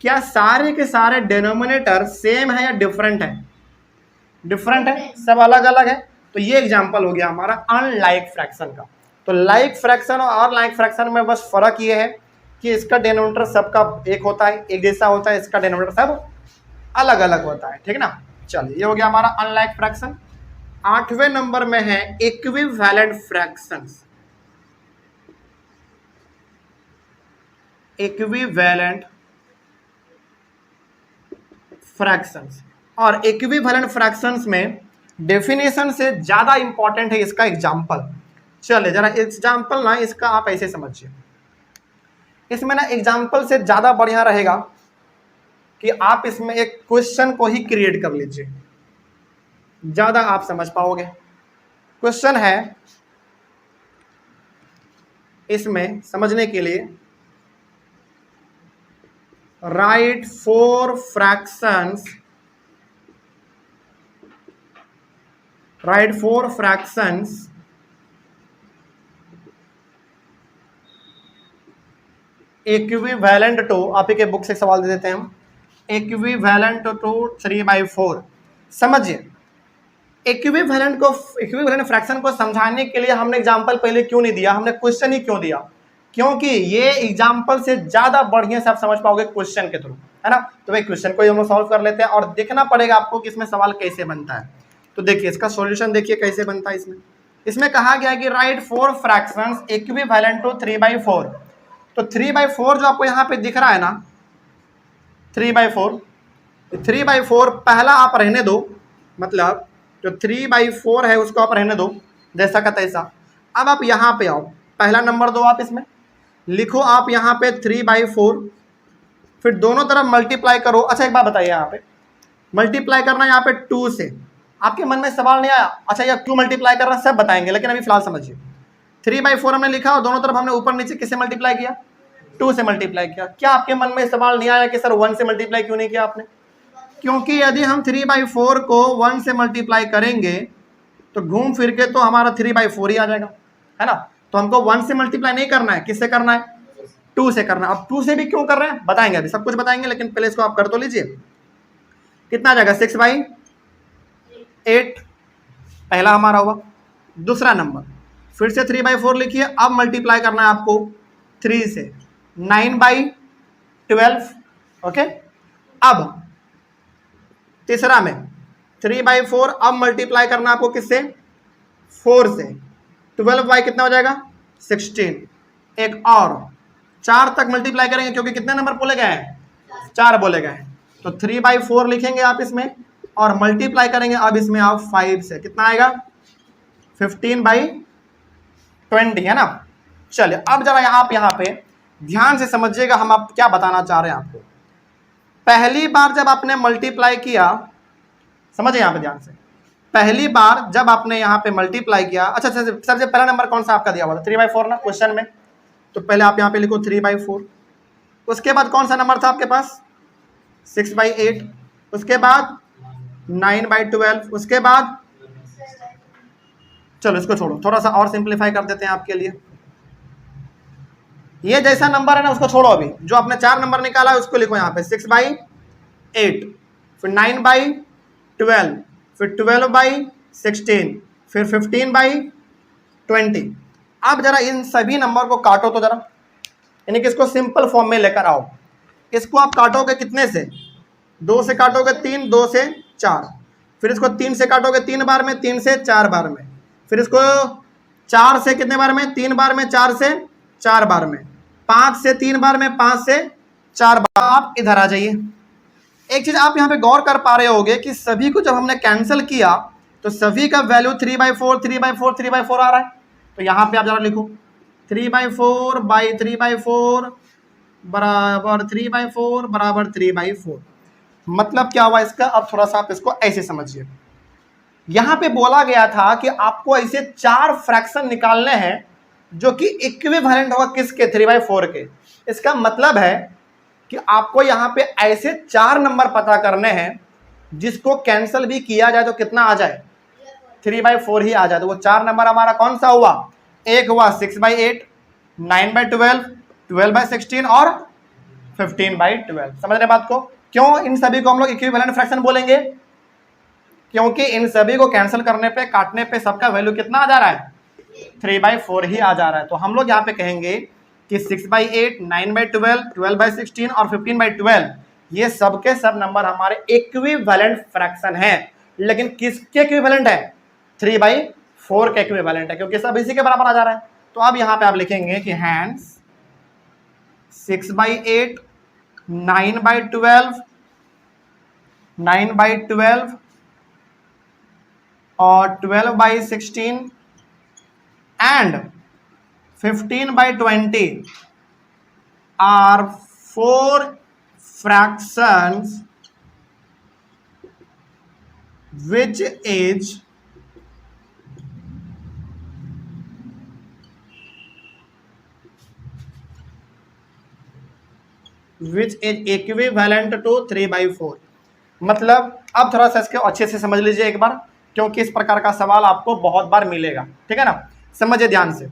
क्या सारे के सारे डिनोमिनेटर सेम है या डिफरेंट है? डिफरेंट है, सब अलग अलग है। तो ये एग्जांपल हो गया हमारा अनलाइक फ्रैक्शन का। तो लाइक फ्रैक्शन और अनलाइक फ्रैक्शन में बस फर्क ये है कि इसका डिनोमिनेटर सबका एक होता है, एक जैसा होता है, इसका डिनोमिनेटर सब अलग अलग होता है, ठीक है ना। चलिए ये हो गया हमारा अनलाइक फ्रैक्शन। 8वें नंबर में है इक्विवेलेंट फ्रैक्शंस। इक्विवेलेंट फ्रैक्शंस, और इक्विवेलेंट फ्रैक्शंस में डेफिनेशन से ज्यादा इंपॉर्टेंट है इसका एग्जांपल। चलिए जरा एग्जांपल ना इसका आप ऐसे समझिए, इसमें ना एग्जांपल से ज्यादा बढ़िया रहेगा कि आप इसमें एक क्वेश्चन को ही क्रिएट कर लीजिए, ज्यादा आप समझ पाओगे। क्वेश्चन है इसमें समझने के लिए, write 4 fractions, write 4 fractions equivalent to, आप ही के बुक से सवाल दे देते हैं हम, इक्विवेलेंट टू 3/4। समझिए इक्विवेलेंट को, इक्विवेलेंट फ्रैक्शन को समझाने के लिए हमने एग्जांपल पहले क्यों नहीं दिया, हमने क्वेश्चन ही क्यों दिया? क्योंकि ये एग्जांपल से ज्यादा बढ़िया से आप समझ पाओगे क्वेश्चन के थ्रू, है ना। तो भाई क्वेश्चन को हम लोग सॉल्व कर लेते हैं और देखना पड़ेगा आपको कि इसमें सवाल कैसे बनता है। तो देखिए इसका सॉल्यूशन देखिए कैसे बनता है। इसमें कहा गया है कि राइट 4 फ्रैक्शंस इक्विवेलेंट टू 3/4। तो 3/4 जो आपको यहाँ पे दिख रहा है ना, 3/4, 3/4 पहला आप रहने दो, मतलब जो 3/4 है उसको आप रहने दो जैसा का तैसा। अब आप यहाँ पे आओ, पहला नंबर दो आप, इसमें लिखो आप यहाँ पे 3/4, फिर दोनों तरफ मल्टीप्लाई करो। अच्छा एक बात बताइए, यहाँ पे मल्टीप्लाई करना है यहाँ पे 2 से, आपके मन में सवाल नहीं आया? अच्छा ये क्यों मल्टीप्लाई कर रहा है सब बताएंगे, लेकिन अभी फिलहाल समझिए 3/4 हमने लिखा और दोनों तरफ हमने ऊपर नीचे किससे मल्टीप्लाई किया? 2 से मल्टीप्लाई किया। क्या आपके मन में सवाल नहीं आया कि सर 1 से मल्टीप्लाई क्यों नहीं किया आपने? क्योंकि यदि हम 3/4 को 1 से मल्टीप्लाई करेंगे तो घूम फिर के तो हमारा 3/4 ही आ जाएगा, है ना। तो हमको 1 से मल्टीप्लाई नहीं करना है, किससे करना है? 2 से करना है। अब 2 से भी क्यों कर रहे हैं बताएंगे, अभी सब कुछ बताएंगे, लेकिन पहले इसको आप कर तो लीजिए। कितना आ जाएगा? 6/8 पहला हमारा हुआ। दूसरा नंबर फिर से 3/4 लिखिए, अब मल्टीप्लाई करना है आपको 3 से, 9/12। ओके, अब तीसरा में 3/4, अब मल्टीप्लाई करना आपको किससे? 4 से, 12 कितना हो जाएगा? 16। एक और 4 तक मल्टीप्लाई करेंगे क्योंकि कितने नंबर बोले गए हैं? 4 बोले गए हैं। तो 3/4 लिखेंगे आप इसमें और मल्टीप्लाई करेंगे अब इसमें आप 5 से, कितना आएगा? 15/20, है ना। चलिए अब जरा आप यहाँ पे ध्यान से समझिएगा हम आप क्या बताना चाह रहे हैं आपको। पहली बार जब आपने मल्टीप्लाई किया, समझिए यहाँ पे ध्यान से, पहली बार जब आपने यहाँ पे मल्टीप्लाई किया, अच्छा सबसे पहला नंबर कौन सा आपका दिया हुआ था? 3/4 ना क्वेश्चन में, तो पहले आप यहाँ पे लिखो 3/4। उसके बाद कौन सा नंबर था आपके पास? 6/8। उसके बाद 9/12। उसके बाद चलो इसको छोड़ो, थोड़ा सा और सिंप्लीफाई कर देते हैं आपके लिए। ये जैसा नंबर है ना उसको छोड़ो, अभी जो आपने 4 नंबर निकाला है उसको लिखो यहाँ पे 6/8, फिर 9/12, फिर 12/16, फिर 15/20। अब जरा इन सभी नंबर को काटो तो जरा, यानी कि इसको सिंपल फॉर्म में लेकर आओ। इसको आप काटोगे कितने से? 2 से काटोगे 3, 2 से 4, फिर इसको 3 से काटोगे 3 बार में, 3 से 4 बार में, फिर इसको 4 से कितने बार में? 3 बार में, 4 से 4 बार में, 5 से 3 बार में, 5 से 4 बार। आप इधर आ जाइए। एक चीज आप यहाँ पे गौर कर पा रहे होगे कि सभी को जब हमने कैंसिल किया तो सभी का वैल्यू 3/4 3/4 3/4 आ रहा है। तो यहाँ पे आप जरा लिखो 3/4/3/4 बराबर 3/4 बराबर 3/4। मतलब क्या हुआ इसका? अब थोड़ा सा आप इसको ऐसे समझिए। यहाँ पे बोला गया था कि आपको ऐसे 4 फ्रैक्शन निकालने हैं जो कि इक्विवेलेंट होगा किसके? 3/4 के। इसका मतलब है कि आपको यहाँ पे ऐसे 4 नंबर पता करने हैं जिसको कैंसिल भी किया जाए तो कितना आ जाए? 3/4 ही आ जाए। तो वो 4 नंबर हमारा कौन सा हुआ? एक हुआ 6/8, 9/12, 12/16 और 15/12। समझ रहे बात को? क्यों इन सभी को हम लोग इक्विवेलेंट फ्रैक्शन बोलेंगे? क्योंकि इन सभी को कैंसिल करने पे, काटने पे सबका वैल्यू कितना आ जा रहा है? 3/4 ही आ जा रहा है। तो हम लोग यहाँ पे कहेंगे कि 6/8, 9/12, 12/16 और 15/12 ये सब के सब नंबर हमारे इक्विवेलेंट फ्रैक्शन है। लेकिन किसके इक्विवेलेंट है? 3/4 के इक्विवेलेंट है, क्योंकि सब इसी के बराबर आ जा रहा है। तो अब यहाँ पे आप लिखेंगे कि हैंस 6/8, 9/12, 9/12 और 12/16 and 15/20 are 4 fractions which is equivalent to 3/4। मतलब अब थोड़ा सा इसके अच्छे से समझ लीजिए एक बार, क्योंकि इस प्रकार का सवाल आपको बहुत बार मिलेगा। ठीक है ना? समझिए ध्यान से।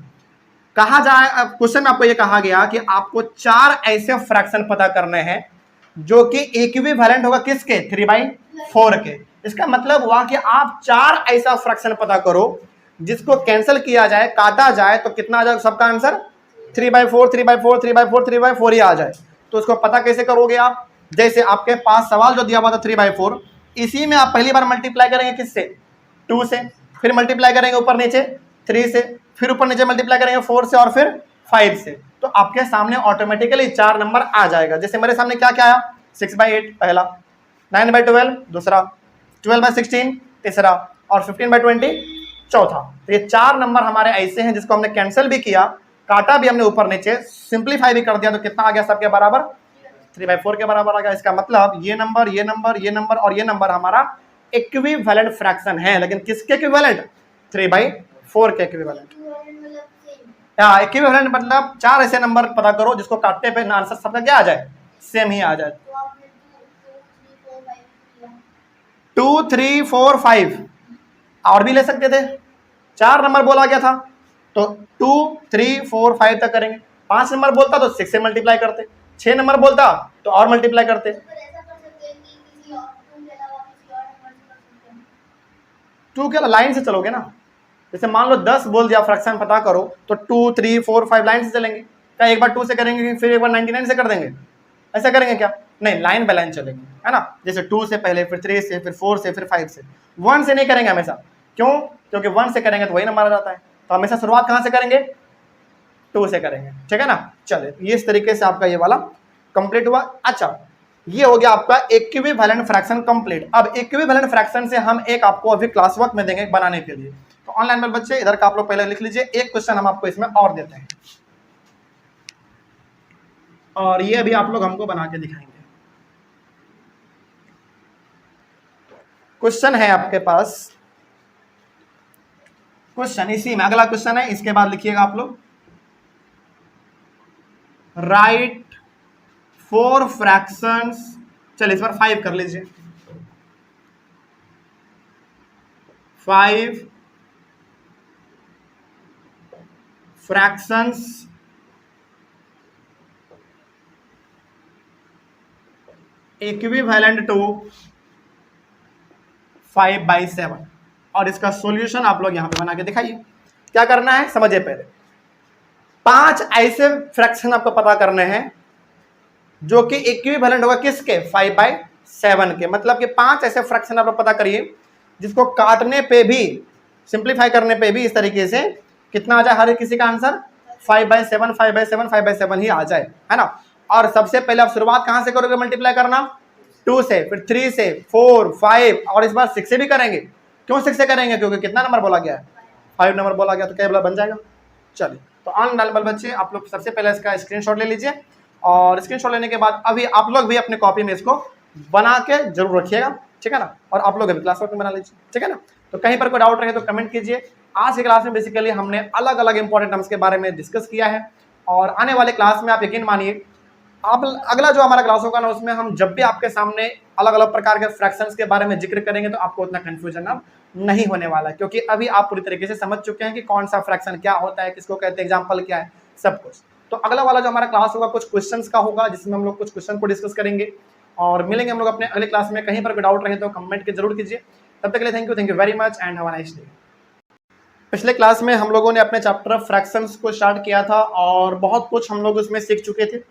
कहा जाए, क्वेश्चन में आपको ये कहा गया कि आपको 4 ऐसे फ्रैक्शन पता करने हैं जो कि इक्विवेलेंट होगा किसके? 3/4 के। इसका मतलब हुआ कि आप 4 ऐसा फ्रैक्शन पता करो जिसको कैंसिल किया जाए, काटा जाए तो कितना आ जाए सबका आंसर? 3/4, 3/4, 3/4, 3/4 ही आ जाए। तो उसको पता कैसे करोगे आप? जैसे आपके पास सवाल जो दिया हुआ था 3/4, इसी में आप पहली बार मल्टीप्लाई करेंगे किससे? 2 से, फिर मल्टीप्लाई करेंगे ऊपर नीचे 3 से, फिर ऊपर नीचे मल्टीप्लाई करेंगे 4 से और फिर 5 से। तो आपके सामने ऑटोमेटिकली 4 नंबर आ जाएगा। जैसे मेरे सामने क्या क्या आया? 6/8 पहला, 9/12 दूसरा, 12/16 तीसरा और 15/20 चौथा। तो ये 4 नंबर हमारे ऐसे हैं जिसको हमने कैंसिल भी किया, काटा भी हमने ऊपर नीचे, सिंप्लीफाई भी कर दिया, तो कितना आ गया सबके बराबर? 3/4 के बराबर आ गया। इसका मतलब ये नंबर, ये नंबर, ये नंबर और ये नंबर हमारा इक्विवेलेंट फ्रैक्शन है। लेकिन किसके इक्विवेलेंट? 3/4 के इक्विवेलेंट। इक्विवेलेंट मतलब 4 ऐसे नंबर पता करो जिसको काटने पे आंसर सबका क्या आ जाए? सेम ही आ जाए। 2, 3, 4, 5 और भी ले सकते थे, 4 नंबर बोला गया था तो 2, 3, 4, 5 तक करेंगे। 5 नंबर बोलता तो 6 से मल्टीप्लाई करते, 6 नंबर बोलता तो और मल्टीप्लाई करते। 2 के लाइन से चलोगे ना। जैसे मान लो 10 बोल दिया फ्रैक्शन पता करो, तो 2, 3, 4, 5 लाइन से चलेंगे। क्या एक बार 2 से करेंगे फिर एक बार 99 से कर देंगे? ऐसा करेंगे क्या? नहीं, लाइन बाय लाइन चलेंगे, है ना। जैसे 2 से पहले, फिर 3 से, फिर 4 से, फिर 5 से। 1 से नहीं करेंगे हमेशा। क्यों? क्योंकि 1 से करेंगे तो वही नंबर आ जाता है। तो हमेशा शुरुआत कहाँ से करेंगे? 2 से करेंगे। ठीक है ना? चलिए, ये इस तरीके से आपका ये वाला कंप्लीट हुआ। अच्छा, ये हो गया आपका इक्विवेलेंट फ्रैक्शन कंप्लीट। अब इक्विवेलेंट फ्रैक्शन से हम एक आपको अभी क्लास वर्क में देंगे बनाने के लिए। तो ऑनलाइन में बच्चे इधर का आप लोग पहले लिख लीजिए। एक क्वेश्चन हम आपको इसमें और देते हैं और ये अभी आप लोग हमको बना के दिखाएंगे। क्वेश्चन है आपके पास, क्वेश्चन इसी में अगला क्वेश्चन है, इसके बाद लिखिएगा आप लोग, राइट 4 फ्रैक्शंस। चलिए इस बार 5 कर लीजिए। 5 फ्रैक्शंस इक्विवेलेंट टू 5/7 और इसका सॉल्यूशन आप लोग यहां पे बना के दिखाइए। क्या करना है समझिए पहले। 5 ऐसे फ्रैक्शन आपको पता करने हैं जो कि इक्विवेलेंट होगा किसके? 5/7 के। मतलब कि 5 ऐसे फ्रैक्शन आप लोग पता करिए जिसको काटने पे भी, सिंप्लीफाई करने पे भी इस तरीके से कितना आ जाए हर किसी का आंसर? 5/7, 5/7, 5/7 ही आ जाए, है ना। और सबसे पहले आप शुरुआत कहां से करोगे मल्टीप्लाई करना? 2 से, फिर 3 से, 4, 5 और इस बार 6 से भी करेंगे। क्यों 6 से करेंगे? क्योंकि कितना नंबर बोला गया है? 5 नंबर बोला गया, तो क्या बन जाएगा? चलिए, तो ऑनलाइन बच्चे आप लोग सबसे पहले इसका स्क्रीनशॉट ले लीजिए और स्क्रीनशॉट लेने के बाद अभी आप लोग भी अपने कॉपी में इसको बना के जरूर रखिएगा। ठीक है ना? और आप लोग अभी क्लास वर्क में बना लीजिए। ठीक है ना? तो कहीं पर कोई डाउट रहे तो कमेंट कीजिए। आज की क्लास में बेसिकली हमने अलग अलग इंपॉर्टेंट टर्म्स के बारे में डिस्कस किया है और आने वाले क्लास में आप यकीन मानिए आप अगला जो हमारा क्लास होगा ना उसमें हम जब भी आपके सामने अलग अलग प्रकार के फ्रैक्शंस के बारे में जिक्र करेंगे तो आपको उतना कंफ्यूजन अब नहीं होने वाला है, क्योंकि अभी आप पूरी तरीके से समझ चुके हैं कि कौन सा फ्रैक्शन क्या होता है, किसको कहते हैं, एग्जाम्पल क्या है, सब कुछ। तो अगला वाला जो हमारा क्लास होगा कुछ क्वेश्चंस का होगा, जिसमें हम लोग कुछ क्वेश्चन को डिस्कस करेंगे और मिलेंगे हम लोग अपने अगले क्लास में। कहीं पर कोई डाउट रहे तो कमेंट के जरूर कीजिए। तब तक के लिए thank you very much and have a nice day. पिछले क्लास में हम लोगों ने अपने चैप्टर फ्रैक्शंस को स्टार्ट किया था और बहुत कुछ हम लोग उसमें सीख चुके थे।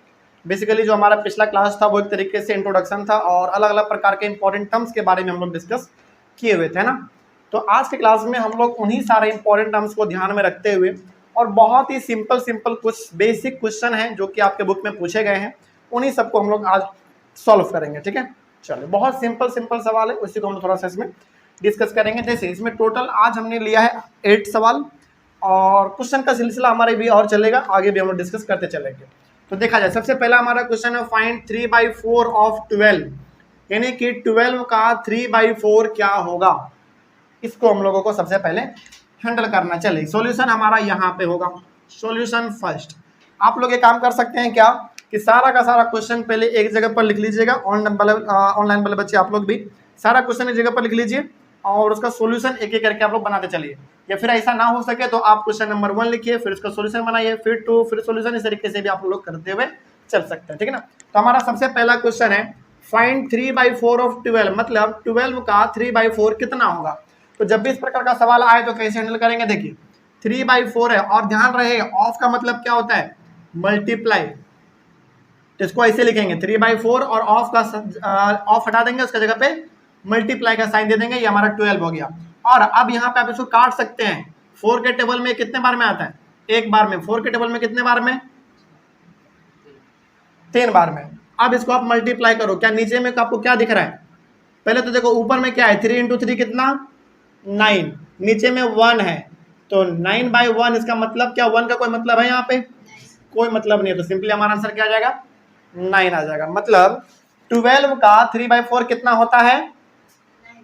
बेसिकली जो हमारा पिछला क्लास था वो एक तरीके से इंट्रोडक्शन था और अलग अलग प्रकार के इंपॉर्टेंट टर्म्स के बारे में हम लोग डिस्कस किए हुए थे ना। तो आज के क्लास में हम लोग उन्हीं सारे इंपॉर्टेंट टर्म्स को ध्यान में रखते हुए और बहुत ही सिंपल कुछ बेसिक क्वेश्चन हैं जो कि आपके बुक में पूछे गए हैं, उन्हीं सबको हम लोग आज सॉल्व करेंगे। ठीक है, चलिए बहुत सिंपल सवाल है, उसी को हम थोड़ा सा इसमें डिस्कस करेंगे। जैसे इसमें टोटल आज हमने लिया है 8 सवाल और क्वेश्चन का सिलसिला हमारे भी और चलेगा, आगे भी हम लोग डिस्कस करते चलेंगे। तो देखा जाए, सबसे पहला हमारा क्वेश्चन है फाइंड 3/4 ऑफ 12, यानी कि 12 का 3/4 क्या होगा। इसको हम लोगों को सबसे पहले हैंडल करना। चलिए सॉल्यूशन हमारा यहाँ पे होगा। सॉल्यूशन फर्स्ट आप लोग ये काम कर सकते हैं क्या कि सारा का सारा क्वेश्चन पहले एक जगह पर लिख लीजिएगा। ऑनलाइन वाले बच्चे आप लोग भी सारा क्वेश्चन एक जगह पर लिख लीजिए और उसका सॉल्यूशन एक एक करके आप लोग बनाते चलिए। या फिर ऐसा ना हो सके तो आप क्वेश्चन नंबर 1 लिखिए, फिर उसका सॉल्यूशन बनाइए, फिर 2, फिर सॉल्यूशन। इस तरीके से भी आप लोग करते हुए चल सकते हैं। ठीक है ना। तो हमारा सबसे पहला क्वेश्चन है फाइंड 3/4 ऑफ 12, मतलब 12 का 3/4 कितना होगा। तो जब भी इस प्रकार का सवाल आए तो कैसे हैंडल करेंगे। देखिए 3/4 है और ध्यान रहे ऑफ का मतलब क्या होता है, मल्टीप्लाई। तो इसको ऐसे लिखेंगे 3/4 और ऑफ का ऑफ हटा देंगे, उसका जगह पे मल्टीप्लाई का साइन दे देंगे, ये हमारा 12 हो गया। और अब यहाँ पे आप इसको काट सकते हैं। 4 के टेबल में कितने बार में आता है, एक बार में। 4 के टेबल में कितने बार में, 3 बार में। अब इसको आप मल्टीप्लाई करो, क्या नीचे में आपको क्या दिख रहा है, पहले तो देखो ऊपर में क्या है, 3 × 3 कितना 9, नीचे में 1 है तो 9/1। इसका मतलब क्या, 1 का कोई मतलब है यहाँ पे, कोई मतलब नहीं है। तो सिंपली हमारा आंसर क्या आ जाएगा, 9 आ जाएगा। मतलब 12 का 3/4 कितना होता है,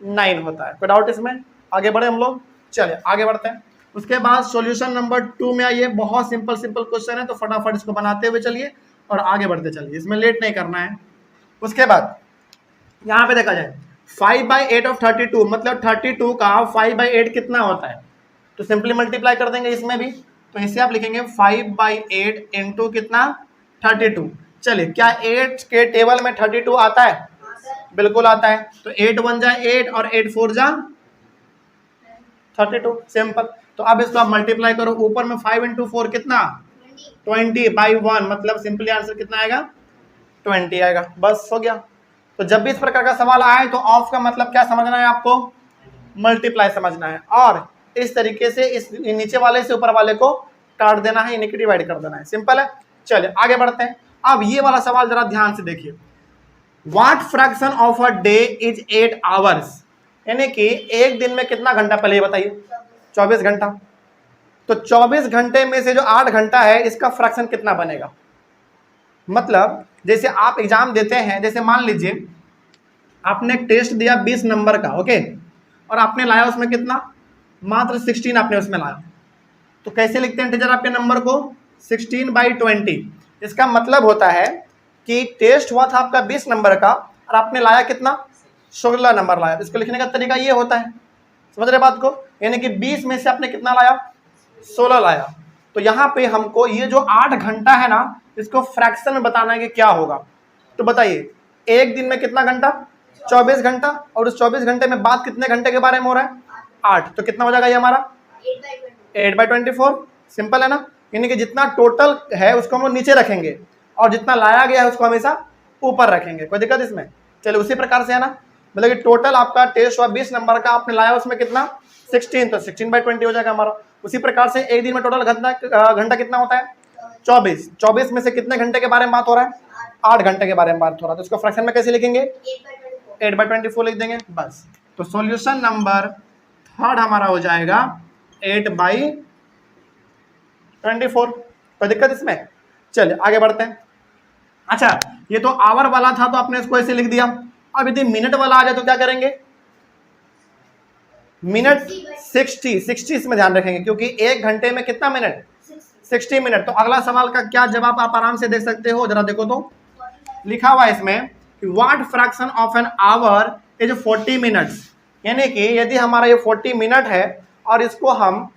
9 होता है। कोई डाउट इसमें, आगे बढ़े हम लोग। चलिए आगे बढ़ते हैं। उसके बाद सॉल्यूशन नंबर 2 में आइए। बहुत सिंपल क्वेश्चन है तो फटाफट इसको बनाते हुए चलिए और आगे बढ़ते चलिए, इसमें लेट नहीं करना है। उसके बाद यहाँ पे देखा जाए 5/8 ऑफ 32, मतलब 32 का 5/8 कितना होता है। तो सिंपली मल्टीप्लाई कर देंगे इसमें भी। तो इसे आप लिखेंगे 5/8 इंटू कितना 32। चलिए क्या 8 के टेबल में 32 आता है, बिल्कुल आता है। तो 8 1 जा 8 और 8 4 जा 32, सिंपल। तो अब इसको आप मल्टीप्लाई करो, ऊपर में 5 × 4 कितना 20/1, मतलब सिंपली आंसर कितना आएगा 20 आएगा। बस हो गया। तो जब भी इस प्रकार का सवाल आए तो ऑफ का मतलब क्या समझना है आपको, मल्टीप्लाई समझना है। और इस तरीके से इस नीचे वाले से ऊपर वाले को काट देना है, इन्हें डिवाइड कर देना है, सिंपल है। चलिए आगे बढ़ते हैं। अब ये वाला सवाल जरा ध्यान से देखिए, what fraction of a day is 8 hours, यानी कि एक दिन में कितना घंटा, पहले ये बताइए 24 घंटा। तो 24 घंटे में से जो 8 घंटा है इसका फ्रैक्शन कितना बनेगा। मतलब जैसे आप एग्जाम देते हैं, जैसे मान लीजिए आपने टेस्ट दिया 20 नंबर का, ओके, और आपने लाया उसमें कितना, मात्र 16 आपने उसमें लाया। तो कैसे लिखते हैं टीचर आपके नंबर को, 16/20। इसका मतलब होता है कि टेस्ट हुआ था आपका 20 नंबर का और आपने लाया कितना, 16 नंबर लाया। इसको लिखने का तरीका ये होता है, समझ रहे बात को, यानी कि 20 में से आपने कितना लाया, 16 लाया। तो यहाँ पे हमको ये जो 8 घंटा है ना, इसको फ्रैक्शन में बताना है कि क्या होगा। तो बताइए एक दिन में कितना घंटा, 24 घंटा, और उस 24 घंटे में बात कितने घंटे के बारे में हो रहा है, 8। तो कितना हो जाएगा ये हमारा 8/24, सिंपल है ना। यानी कि जितना टोटल है उसको हम लोग नीचे रखेंगे और जितना लाया गया है उसको हमेशा ऊपर रखेंगे, कोई दिक्कत इसमें। चलिए उसी प्रकार से है ना, मतलब कि टोटल आपका टेस्ट हुआ 20 नंबर का, आपने लाया उसमें कितना 16, तो 16/20 हो जाएगा हमारा। उसी प्रकार से एक दिन में टोटल घंटा कितना होता है, 24 में से कितने घंटे के बारे में बात हो रहा है, 8 घंटे के बारे में बात हो रहा है। तो इसको फ्रैक्शन में कैसे लिखेंगे, 8/24 लिख देंगे बस। तो सॉल्यूशन नंबर 3 हमारा हो जाएगा 8/24। कोई दिक्कत इसमें। चलिए आगे बढ़ते हैं। अच्छा ये तो आवर वाला था तो आपने इसको ऐसे लिख दिया। अब यदि मिनट वाला आ जाए तो क्या करेंगे, मिनट 60 इसमें ध्यान रखेंगे, क्योंकि एक घंटे में कितना मिनट, 60 मिनट। तो अगला सवाल का क्या जवाब आप आराम से देख सकते हो, जरा देखो तो लिखा हुआ है इसमें कि what fraction of an hour is 40 minutes, यानी कि यदि हमारा ये 40 मिनट है और इसको हम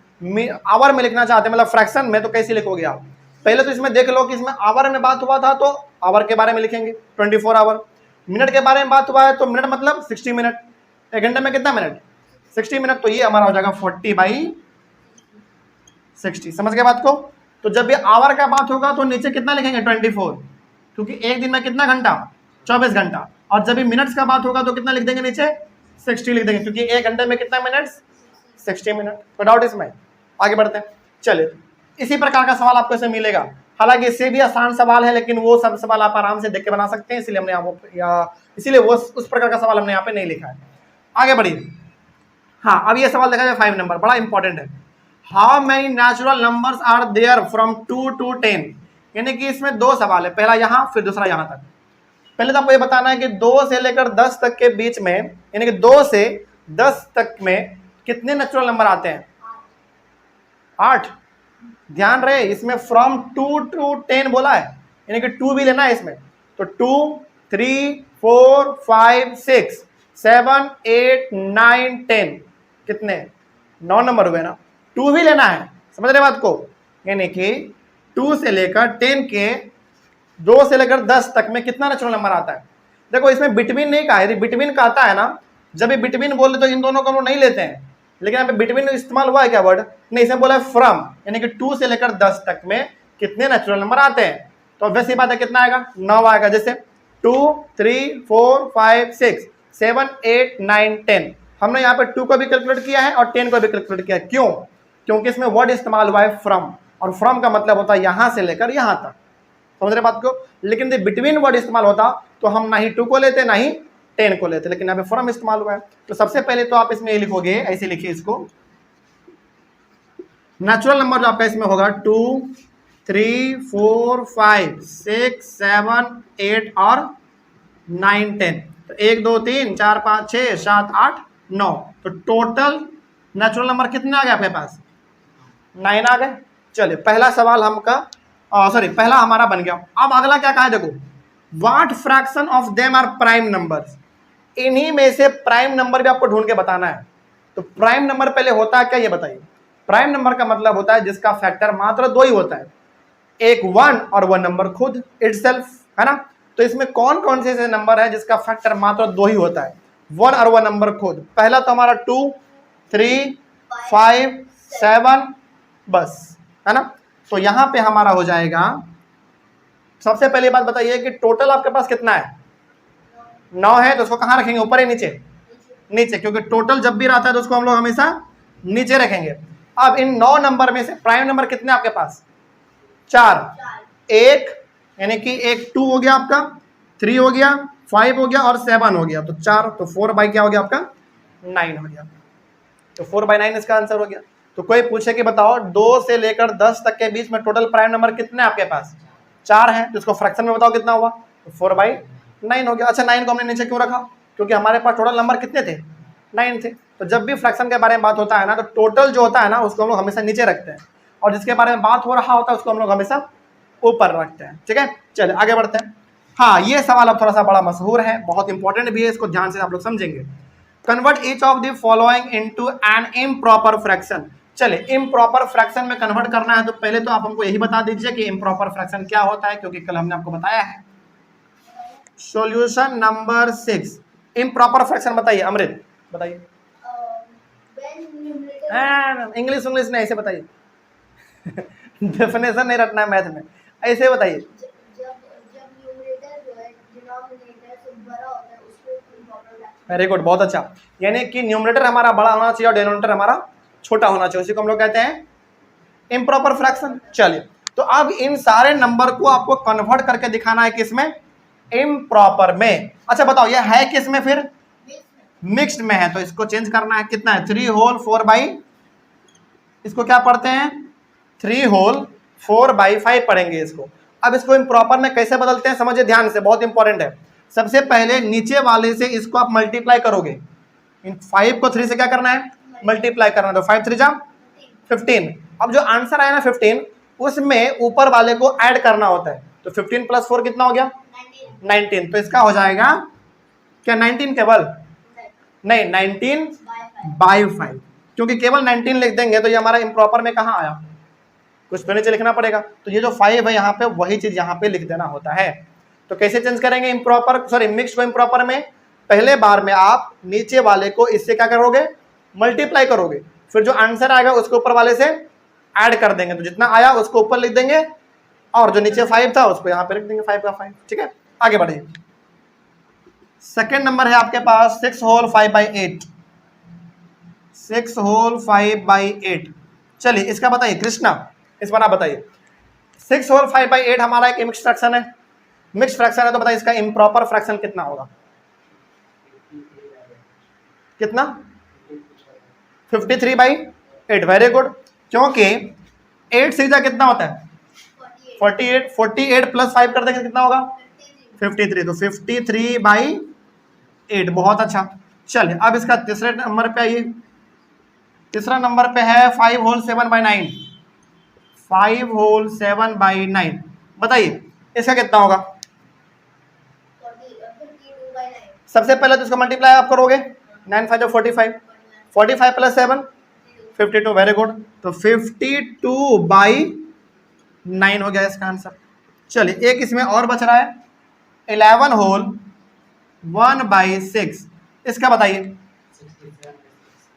आवर में लिखना चाहते हैं, मतलब फ्रैक्शन में, तो कैसे लिखोगे आप, पहले तो इसमें देख लो कि इसमें आवर में बात हुआ था तो आवर के बारे में लिखेंगे 24 आवर। मिनट के बारे में बात हुआ है तो मिनट मतलब 60 मिनट। एक घंटे में कितना मिनट? 60 मिनट। तो ये हमारा हो जाएगा 40/60। समझ गए बात को? तो जब भी आवर का बात होगा तो नीचे कितना लिखेंगे? 24, क्योंकि एक दिन में कितना घंटा? 24 घंटा। और जब भी मिनट्स का बात होगा तो कितना लिख देंगे नीचे? 60 लिख देंगे, क्योंकि एक घंटे में कितना मिनट्स? 60 मिनट। तो डाउट इसमें? आगे बढ़ते हैं। चलिए, इसी प्रकार का सवाल आपको इससे मिलेगा। हालांकि इससे भी आसान सवाल है, लेकिन वो सब सवाल आप आराम से देख के बना सकते हैं, इसलिए हमने इसीलिए वो उस प्रकार का सवाल हमने यहाँ पे नहीं लिखा है। आगे बढ़िए। हाँ, अब ये सवाल देखा जाए 5 नंबर, बड़ा इंपॉर्टेंट है। How many natural numbers are there from 2 to 10? यानी कि इसमें दो सवाल है, पहला यहाँ फिर दूसरा यहाँ तक। पहले तो आपको ये बताना है कि 2 से लेकर 10 तक के बीच में, यानी कि 2 से 10 तक में कितने नेचुरल नंबर आते हैं? 8। ध्यान रहे, इसमें फ्रॉम 2 to 10 बोला है, यानी कि 2 भी लेना है इसमें। तो 2, 3, 4, 5, 6, 7, 8, 9, 10 कितने? 9 नंबर हुए ना। 2 भी लेना है, समझ रहे बात को? यानी कि 2 से लेकर 10 के 2 से लेकर 10 तक में कितना नेचुरल नंबर आता है? देखो, इसमें बिटवीन नहीं कहा है। यदि बिटवीन का आता है ना, जब भी बिटवीन बोले तो इन दोनों को हम लोग नहीं लेते हैं, लेकिन यहाँ पे बिटवीन इस्तेमाल हुआ है क्या वर्ड? नहीं, इसमें बोला है फ्रॉम, यानी कि 2 से लेकर 10 तक में कितने नेचुरल नंबर आते हैं। तो वैसी बात है, कितना आएगा? 9 आएगा। जैसे 2, 3, 4, 5, 6, 7, 8, 9, 10। हमने यहाँ पे 2 को भी कैलकुलेट किया है और 10 को भी कैलकुलेट किया है। क्यों? क्योंकि इसमें वर्ड इस्तेमाल हुआ है फ्रॉम, और फ्रॉम का मतलब होता है यहाँ से लेकर यहाँ तक। समझ रहे बात को? लेकिन यदि बिटवीन वर्ड इस्तेमाल होता तो हम ना ही 2 को लेते ना ही 10 को लेते, लेकिन यहाँ पे फ्रॉम इस्तेमाल हुआ है। तो सबसे पहले तो आप इसमें ये लिखोगे, ऐसे लिखिए इसको, नेचुरल नंबर जो आपका इसमें होगा 2, 3, 4, 5, 6, 7, 8 और 9, 10। तो 1, 2, 3, 4, 5, 6, 7, 8, 9। तो टोटल नेचुरल नंबर कितने आ गए आपके पास? 9 आ गए। चलिए, पहला सवाल पहला हमारा बन गया। अब अगला क्या कहा है, देखो, what fraction of them are prime numbers? इन्हीं में से प्राइम नंबर भी आपको ढूंढ के बताना है। तो प्राइम नंबर पहले होता है क्या, ये बताइए। प्राइम नंबर का मतलब होता है जिसका फैक्टर मात्र 2 ही होता है, एक 1 और वह नंबर खुद इटसेल्फ, है ना। तो इसमें कौन कौन से नंबर है जिसका फैक्टर मात्र 2 ही होता है, 1 और वह नंबर खुद? पहला तो हमारा 2, 3, 5, 7, बस, है ना। तो यहां पे हमारा हो जाएगा, सबसे पहली बात बताइए कि टोटल आपके पास कितना है? 9 है। तो उसको कहां रखेंगे, ऊपर या नीचे? नीचे, क्योंकि टोटल जब भी रहता है तो उसको हम लोग हमेशा नीचे रखेंगे। अब इन 9 नंबर में से प्राइम नंबर कितने आपके पास? 4। एक, यानी कि एक 2 हो गया आपका, 3 हो गया, 5 हो गया और 7 हो गया। तो 4, तो 4 क्या हो गया आपका? 9 हो गया। तो 4/9 इसका आंसर हो गया। तो कोई पूछे कि बताओ 2 से लेकर 10 तक के बीच में टोटल प्राइम नंबर कितने आपके पास? 4 है। तो इसको फ्रैक्शन में बताओ कितना हुआ? तो 4/9 हो गया। अच्छा, 9 को हमने नीचे क्यों रखा? क्योंकि हमारे पास टोटल नंबर कितने थे? 9 थे। तो जब भी फ्रैक्शन के बारे में बात होता है ना, तो टोटल जो होता है ना उसको हम लोग हमेशा नीचे रखते हैं, और जिसके बारे में बात हो रहा होता है उसको हम लोग हमेशा ऊपर रखते हैं। ठीक है, चलिए आगे बढ़ते हैं। हाँ, ये सवाल अब थोड़ा सा बड़ा मशहूर है, बहुत इंपॉर्टेंट भी है, इसको ध्यान से आप लोग समझेंगे। Convert each of the following into an improper fraction. चलिए, इम्प्रॉपर फ्रैक्शन में कन्वर्ट करना है तो पहले तो आप हमको यही बता दीजिए कि इम्प्रॉपर फ्रैक्शन क्या होता है, क्योंकि कल हमने आपको बताया है। सॉल्यूशन नंबर 6, इम्प्रॉपर फ्रैक्शन बताइए। अमृत बताइए। इंग्लिश नहीं, ऐसे बताइए। डेफिनेशन नहीं रटना है मैथ में, ऐसे बताइए। वेरी गुड, बहुत अच्छा। यानी कि न्यूमरेटर हमारा बड़ा होना चाहिए और डिनोमिनेटर हमारा छोटा होना चाहिए, उसी को हम लोग कहते हैं इम्प्रॉपर फ्रैक्शन। चलिए, तो अब इन सारे नंबर को आपको कन्वर्ट करके दिखाना है किसमें? इम्प्रॉपर में। अच्छा बताओ, ये है किसमें? फिर मिक्स्ड में है, तो इसको चेंज करना है। कितना है? 3 होल 4/, इसको क्या पढ़ते हैं? 3 होल 4/5 पढ़ेंगे इसको। अब इसको इम्प्रॉपर में कैसे बदलते हैं समझिए ध्यान से, बहुत इंपॉर्टेंट है। सबसे पहले नीचे वाले से इसको आप मल्टीप्लाई करोगे। इन 5 को 3 से क्या करना है? मल्टीप्लाई करना है। तो 5 3 जा 15। अब जो आंसर आया ना 15, उसमें ऊपर वाले को ऐड करना होता है। तो 15 + 4 कितना हो गया? 19। तो इसका हो जाएगा क्या 19 केवल? नहीं, 19/5, क्योंकि केवल 19 लिख देंगे तो ये हमारा इम्प्रॉपर में कहाँ आया? कुछ तो नीचे लिखना पड़ेगा। तो ये जो 5 है यहाँ पे, वही चीज यहाँ पे लिख देना होता है। तो कैसे चेंज करेंगे इम्प्रॉपर, सॉरी मिक्स को इम्प्रॉपर में? पहले बार में आप नीचे वाले को इससे क्या करोगे, मल्टीप्लाई करोगे, फिर जो आंसर आएगा उसको ऊपर वाले से ऐड कर देंगे, तो जितना आया उसको ऊपर लिख देंगे और जो नीचे 5 था उसको यहाँ पे लिख देंगे 5 का 5। ठीक है, आगे बढ़िए। सेकेंड नंबर है आपके पास 6 होल 5/8। 6 होल 5/8। चलिए इसका बताइए कृष्णा, इस बार आप बताइए। 6 होल 5/8 हमारा एक मिक्स फ्रैक्शन है, मिक्स फ्रैक्शन है, तो बताइए इसका इम्प्रॉपर फ्रैक्शन कितना होगा? कितना? 53/8। वेरी गुड, क्योंकि 8 सीधा कितना होता है? 48। 48 प्लस 5 कर देंगे कितना होगा? 53। तो 53/8। बहुत अच्छा। चलिए अब इसका तीसरे नंबर पे आइए। तीसरा नंबर पे है 5 होल 7/9। 5 होल 7/9। बताइए इसका कितना होगा? सबसे पहले तो इसको मल्टीप्लाई आप करोगे, 9 5 45, 45 प्लस 7 52। वेरी गुड, तो 52/9 हो गया इसका आंसर। चलिए एक इसमें और बच रहा है 11 होल 1/6। इसका बताइए।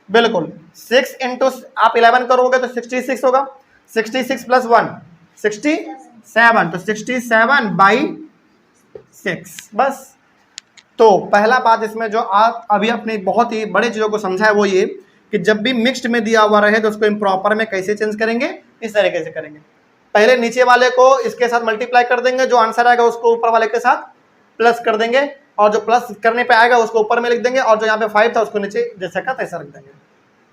बिल्कुल 6 इंटू आप 11 करोगे तो 66 होगा, 66 प्लस 1 67, तो 67/6। बस। तो पहला बात इसमें जो आप अभी अपनी बहुत ही बड़े चीज़ों को समझा है वो ये कि जब भी मिक्स्ड में दिया हुआ रहे तो उसको इम्प्रॉपर में कैसे चेंज करेंगे, इस तरीके से करेंगे। पहले नीचे वाले को इसके साथ मल्टीप्लाई कर देंगे, जो आंसर आएगा उसको ऊपर वाले के साथ प्लस कर देंगे, और जो प्लस करने पे आएगा उसको ऊपर में लिख देंगे, और जो यहाँ पे 5 था उसको नीचे जैसा का तैसा रख देंगे।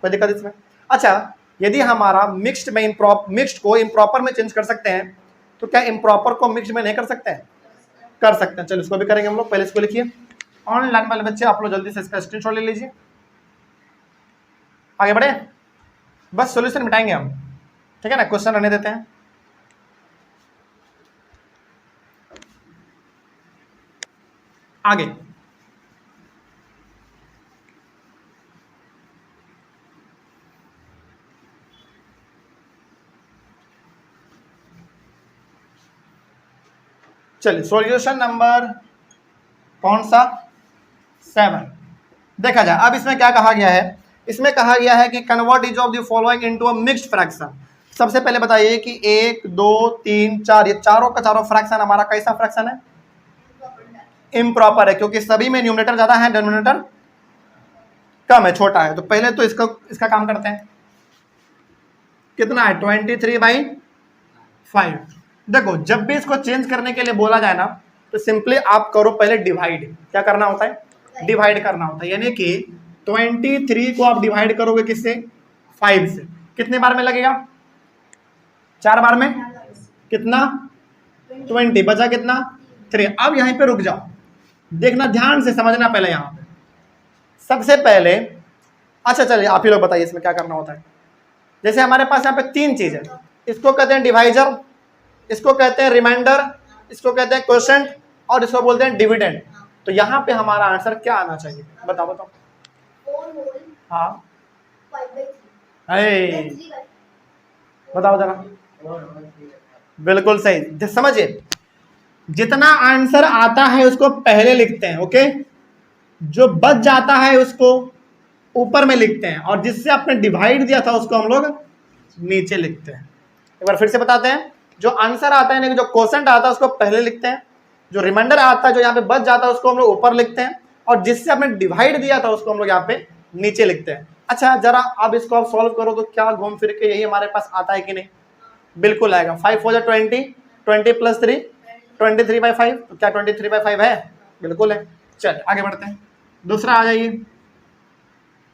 कोई दिक्कत इसमें? अच्छा, यदि हमारा मिक्स्ड में मिक्स्ड को इम्प्रॉपर में चेंज कर सकते हैं तो क्या इम्प्रॉपर को मिक्स्ड में नहीं कर सकते हैं? कर सकते हैं। चलो इसको भी करेंगे हम लोग। पहले इसको लिखिए। ऑनलाइन वाले बच्चे आप लोग जल्दी से इसका स्क्रीनशॉट ले लीजिए, आगे बढ़े। बस सॉल्यूशन मिटाएंगे हम, ठीक है ना, क्वेश्चन रहने देते हैं। आगे चलिए सॉल्यूशन नंबर कौन सा? 7 देखा जाए। अब इसमें क्या कहा गया है? इसमें कहा गया है कि convert each of the following into a mixed fraction. सबसे पहले बताइए कि 1 2 3 4 ये चारों का चारों फ्रैक्शन हमारा कैसा फ्रैक्शन है? इम्प्रॉपर है, क्योंकि सभी में न्यूमरेटर ज्यादा है, डिनोमिनेटर कम है, छोटा है। तो पहले तो इसका काम करते हैं। कितना है? 23/5। देखो जब भी इसको चेंज करने के लिए बोला जाए ना तो सिंपली आप करो पहले डिवाइड। क्या करना होता है? डिवाइड करना होता है। यानी कि 23 को आप डिवाइड करोगे किससे? 5 से। कितने बार में लगेगा? 4 बार में। कितना? 20। बचा कितना? 3। अब यहीं पे रुक जाओ, देखना ध्यान से, समझना पहले यहां पे। सबसे पहले अच्छा चलिए आप ही लोग बताइए इसमें क्या करना होता है। जैसे हमारे पास यहाँ पे 3 चीज है, इसको कहते हैं डिवाइजर, इसको कहते हैं रिमाइंडर, इसको कहते हैं क्वोशेंट, और इसको बोलते हैं डिविडेंड। तो यहाँ पे हमारा आंसर क्या आना चाहिए? बताओ बताओ। हाँ बताओ जरा। बिल्कुल सही, समझिए जितना आंसर आता है उसको पहले लिखते हैं, ओके। जो बच जाता है उसको ऊपर में लिखते हैं, और जिससे आपने डिवाइड दिया था उसको हम लोग नीचे लिखते हैं। एक बार फिर से बताते हैं। जो आंसर आता है, जो क्वोशेंट आता है उसको पहले लिखते हैं, जो रिमाइंडर आता है जो यहाँ पे बच जाता है उसको हम लोग ऊपर लिखते हैं, और जिससे आपने डिवाइड दिया था उसको हम लोग यहाँ पे नीचे लिखते हैं। अच्छा जरा अब इसको आप सॉल्व करो तो क्या घूम फिर के यही हमारे पास आता है कि नहीं? बिल्कुल आएगा। 5 4 20, 20 प्लस 3 23/5। तो क्या 23/5 है? बिल्कुल है। चलिए आगे बढ़ते हैं। दूसरा आ जाइए।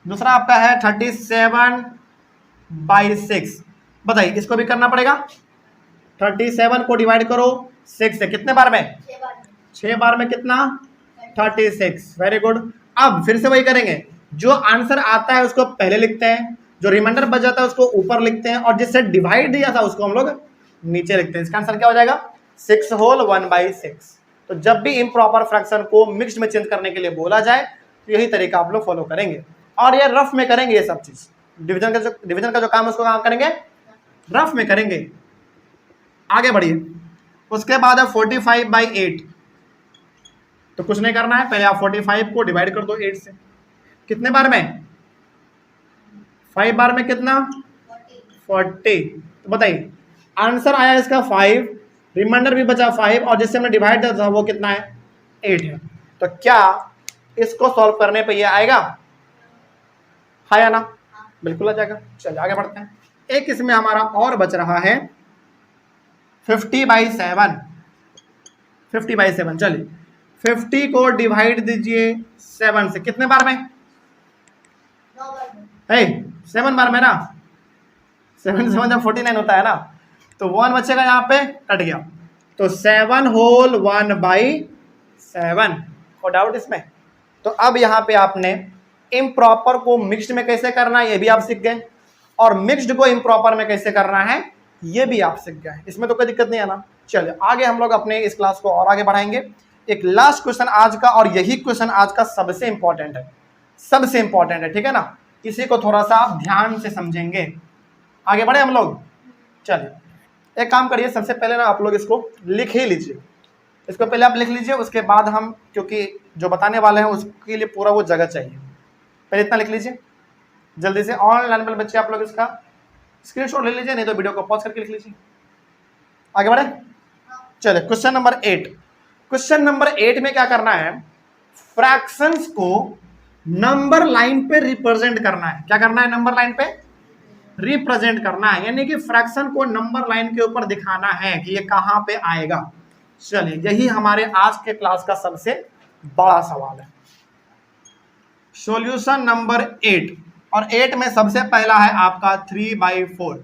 दूसरा आपका है 37/6। बताइए इसको भी करना पड़ेगा। 37 को डिवाइड करो 6 से। कितने बार में? 6 बार में। कितना? 36। Very good. अब फिर से वही करेंगे, जो आंसर आता है उसको पहले लिखते हैं, जो रिमाइंडर बच जाता है उसको ऊपर लिखते हैं, और जिससे डिवाइड दिया था उसको हम लोग नीचे लिखते हैं। इसका आंसर क्या हो जाएगा? 6 होल 1/6। तो जब भी इम्प्रॉपर फ्रैक्शन को मिक्स्ड में चेंज करने के लिए बोला जाए तो यही तरीका आप लोग फॉलो करेंगे, और ये रफ में करेंगे। ये सब चीज डिवीजन का जो काम है उसको काम करेंगे, रफ में करेंगे। आगे बढ़िए। उसके बाद है 45/8। तो कुछ नहीं करना है, पहले आप 45 को डिवाइड कर दो 8 से। कितने बार में? 5 बार में कितना? 40। तो बताइए आंसर आया इसका 5, रिमाइंडर भी बचा 5, और जिससे हमने डिवाइड किया था वो कितना है? 8 है। तो क्या इसको सॉल्व करने पे ये आएगा? हाँ या ना? बिल्कुल आ जाएगा। चलिए आगे बढ़ते हैं। एक इसमें हमारा और बच रहा है 50/7। 50/7। चलिए 50 को डिवाइड दीजिए 7 से। कितने बार में? 7 बार में ना। 7 7 जब 49 होता है ना, तो 1 बचेगा, यहाँ पे कट गया। तो 7 होल 1/7। कोई डाउट इसमें? तो अब यहाँ पे आपने इम्प्रॉपर को मिक्स्ड में कैसे करना है ये भी आप सीख गए, और मिक्स्ड को इम्प्रॉपर में कैसे करना है ये भी आप सीख गए। इसमें तो कोई दिक्कत नहीं है ना। चलिए आगे हम लोग अपने इस क्लास को और आगे बढ़ाएंगे। एक लास्ट क्वेश्चन आज का, और यही क्वेश्चन आज का सबसे इंपॉर्टेंट है, सबसे इंपॉर्टेंट है, ठीक है ना। इसी को थोड़ा सा आप ध्यान से समझेंगे। आगे बढ़े हम लोग। चलिए एक काम करिए, सबसे पहले ना आप लोग इसको लिख ही लीजिए। इसको पहले आप लिख लीजिए, उसके बाद हम, क्योंकि जो बताने वाले हैं उसके लिए पूरा वो जगह चाहिए। पहले इतना लिख लीजिए जल्दी से। ऑनलाइन वाले बच्चे आप लोग इसका स्क्रीनशॉट ले लीजिए, नहीं तो वीडियो को पॉज करके लिख लीजिए। आगे बढ़े। चलिए क्वेश्चन नंबर 8। क्वेश्चन नंबर 8 में क्या करना है? फ्रैक्शंस को नंबर लाइन पे रिप्रेजेंट करना है। क्या करना है? नंबर लाइन पे रिप्रेजेंट करना है, यानी कि फ्रैक्शन को नंबर लाइन के ऊपर दिखाना है कि ये कहां पे आएगा। चलिए यही हमारे आज के क्लास का सबसे बड़ा सवाल है। सॉल्यूशन नंबर 8, और 8 में सबसे पहला है आपका 3/4।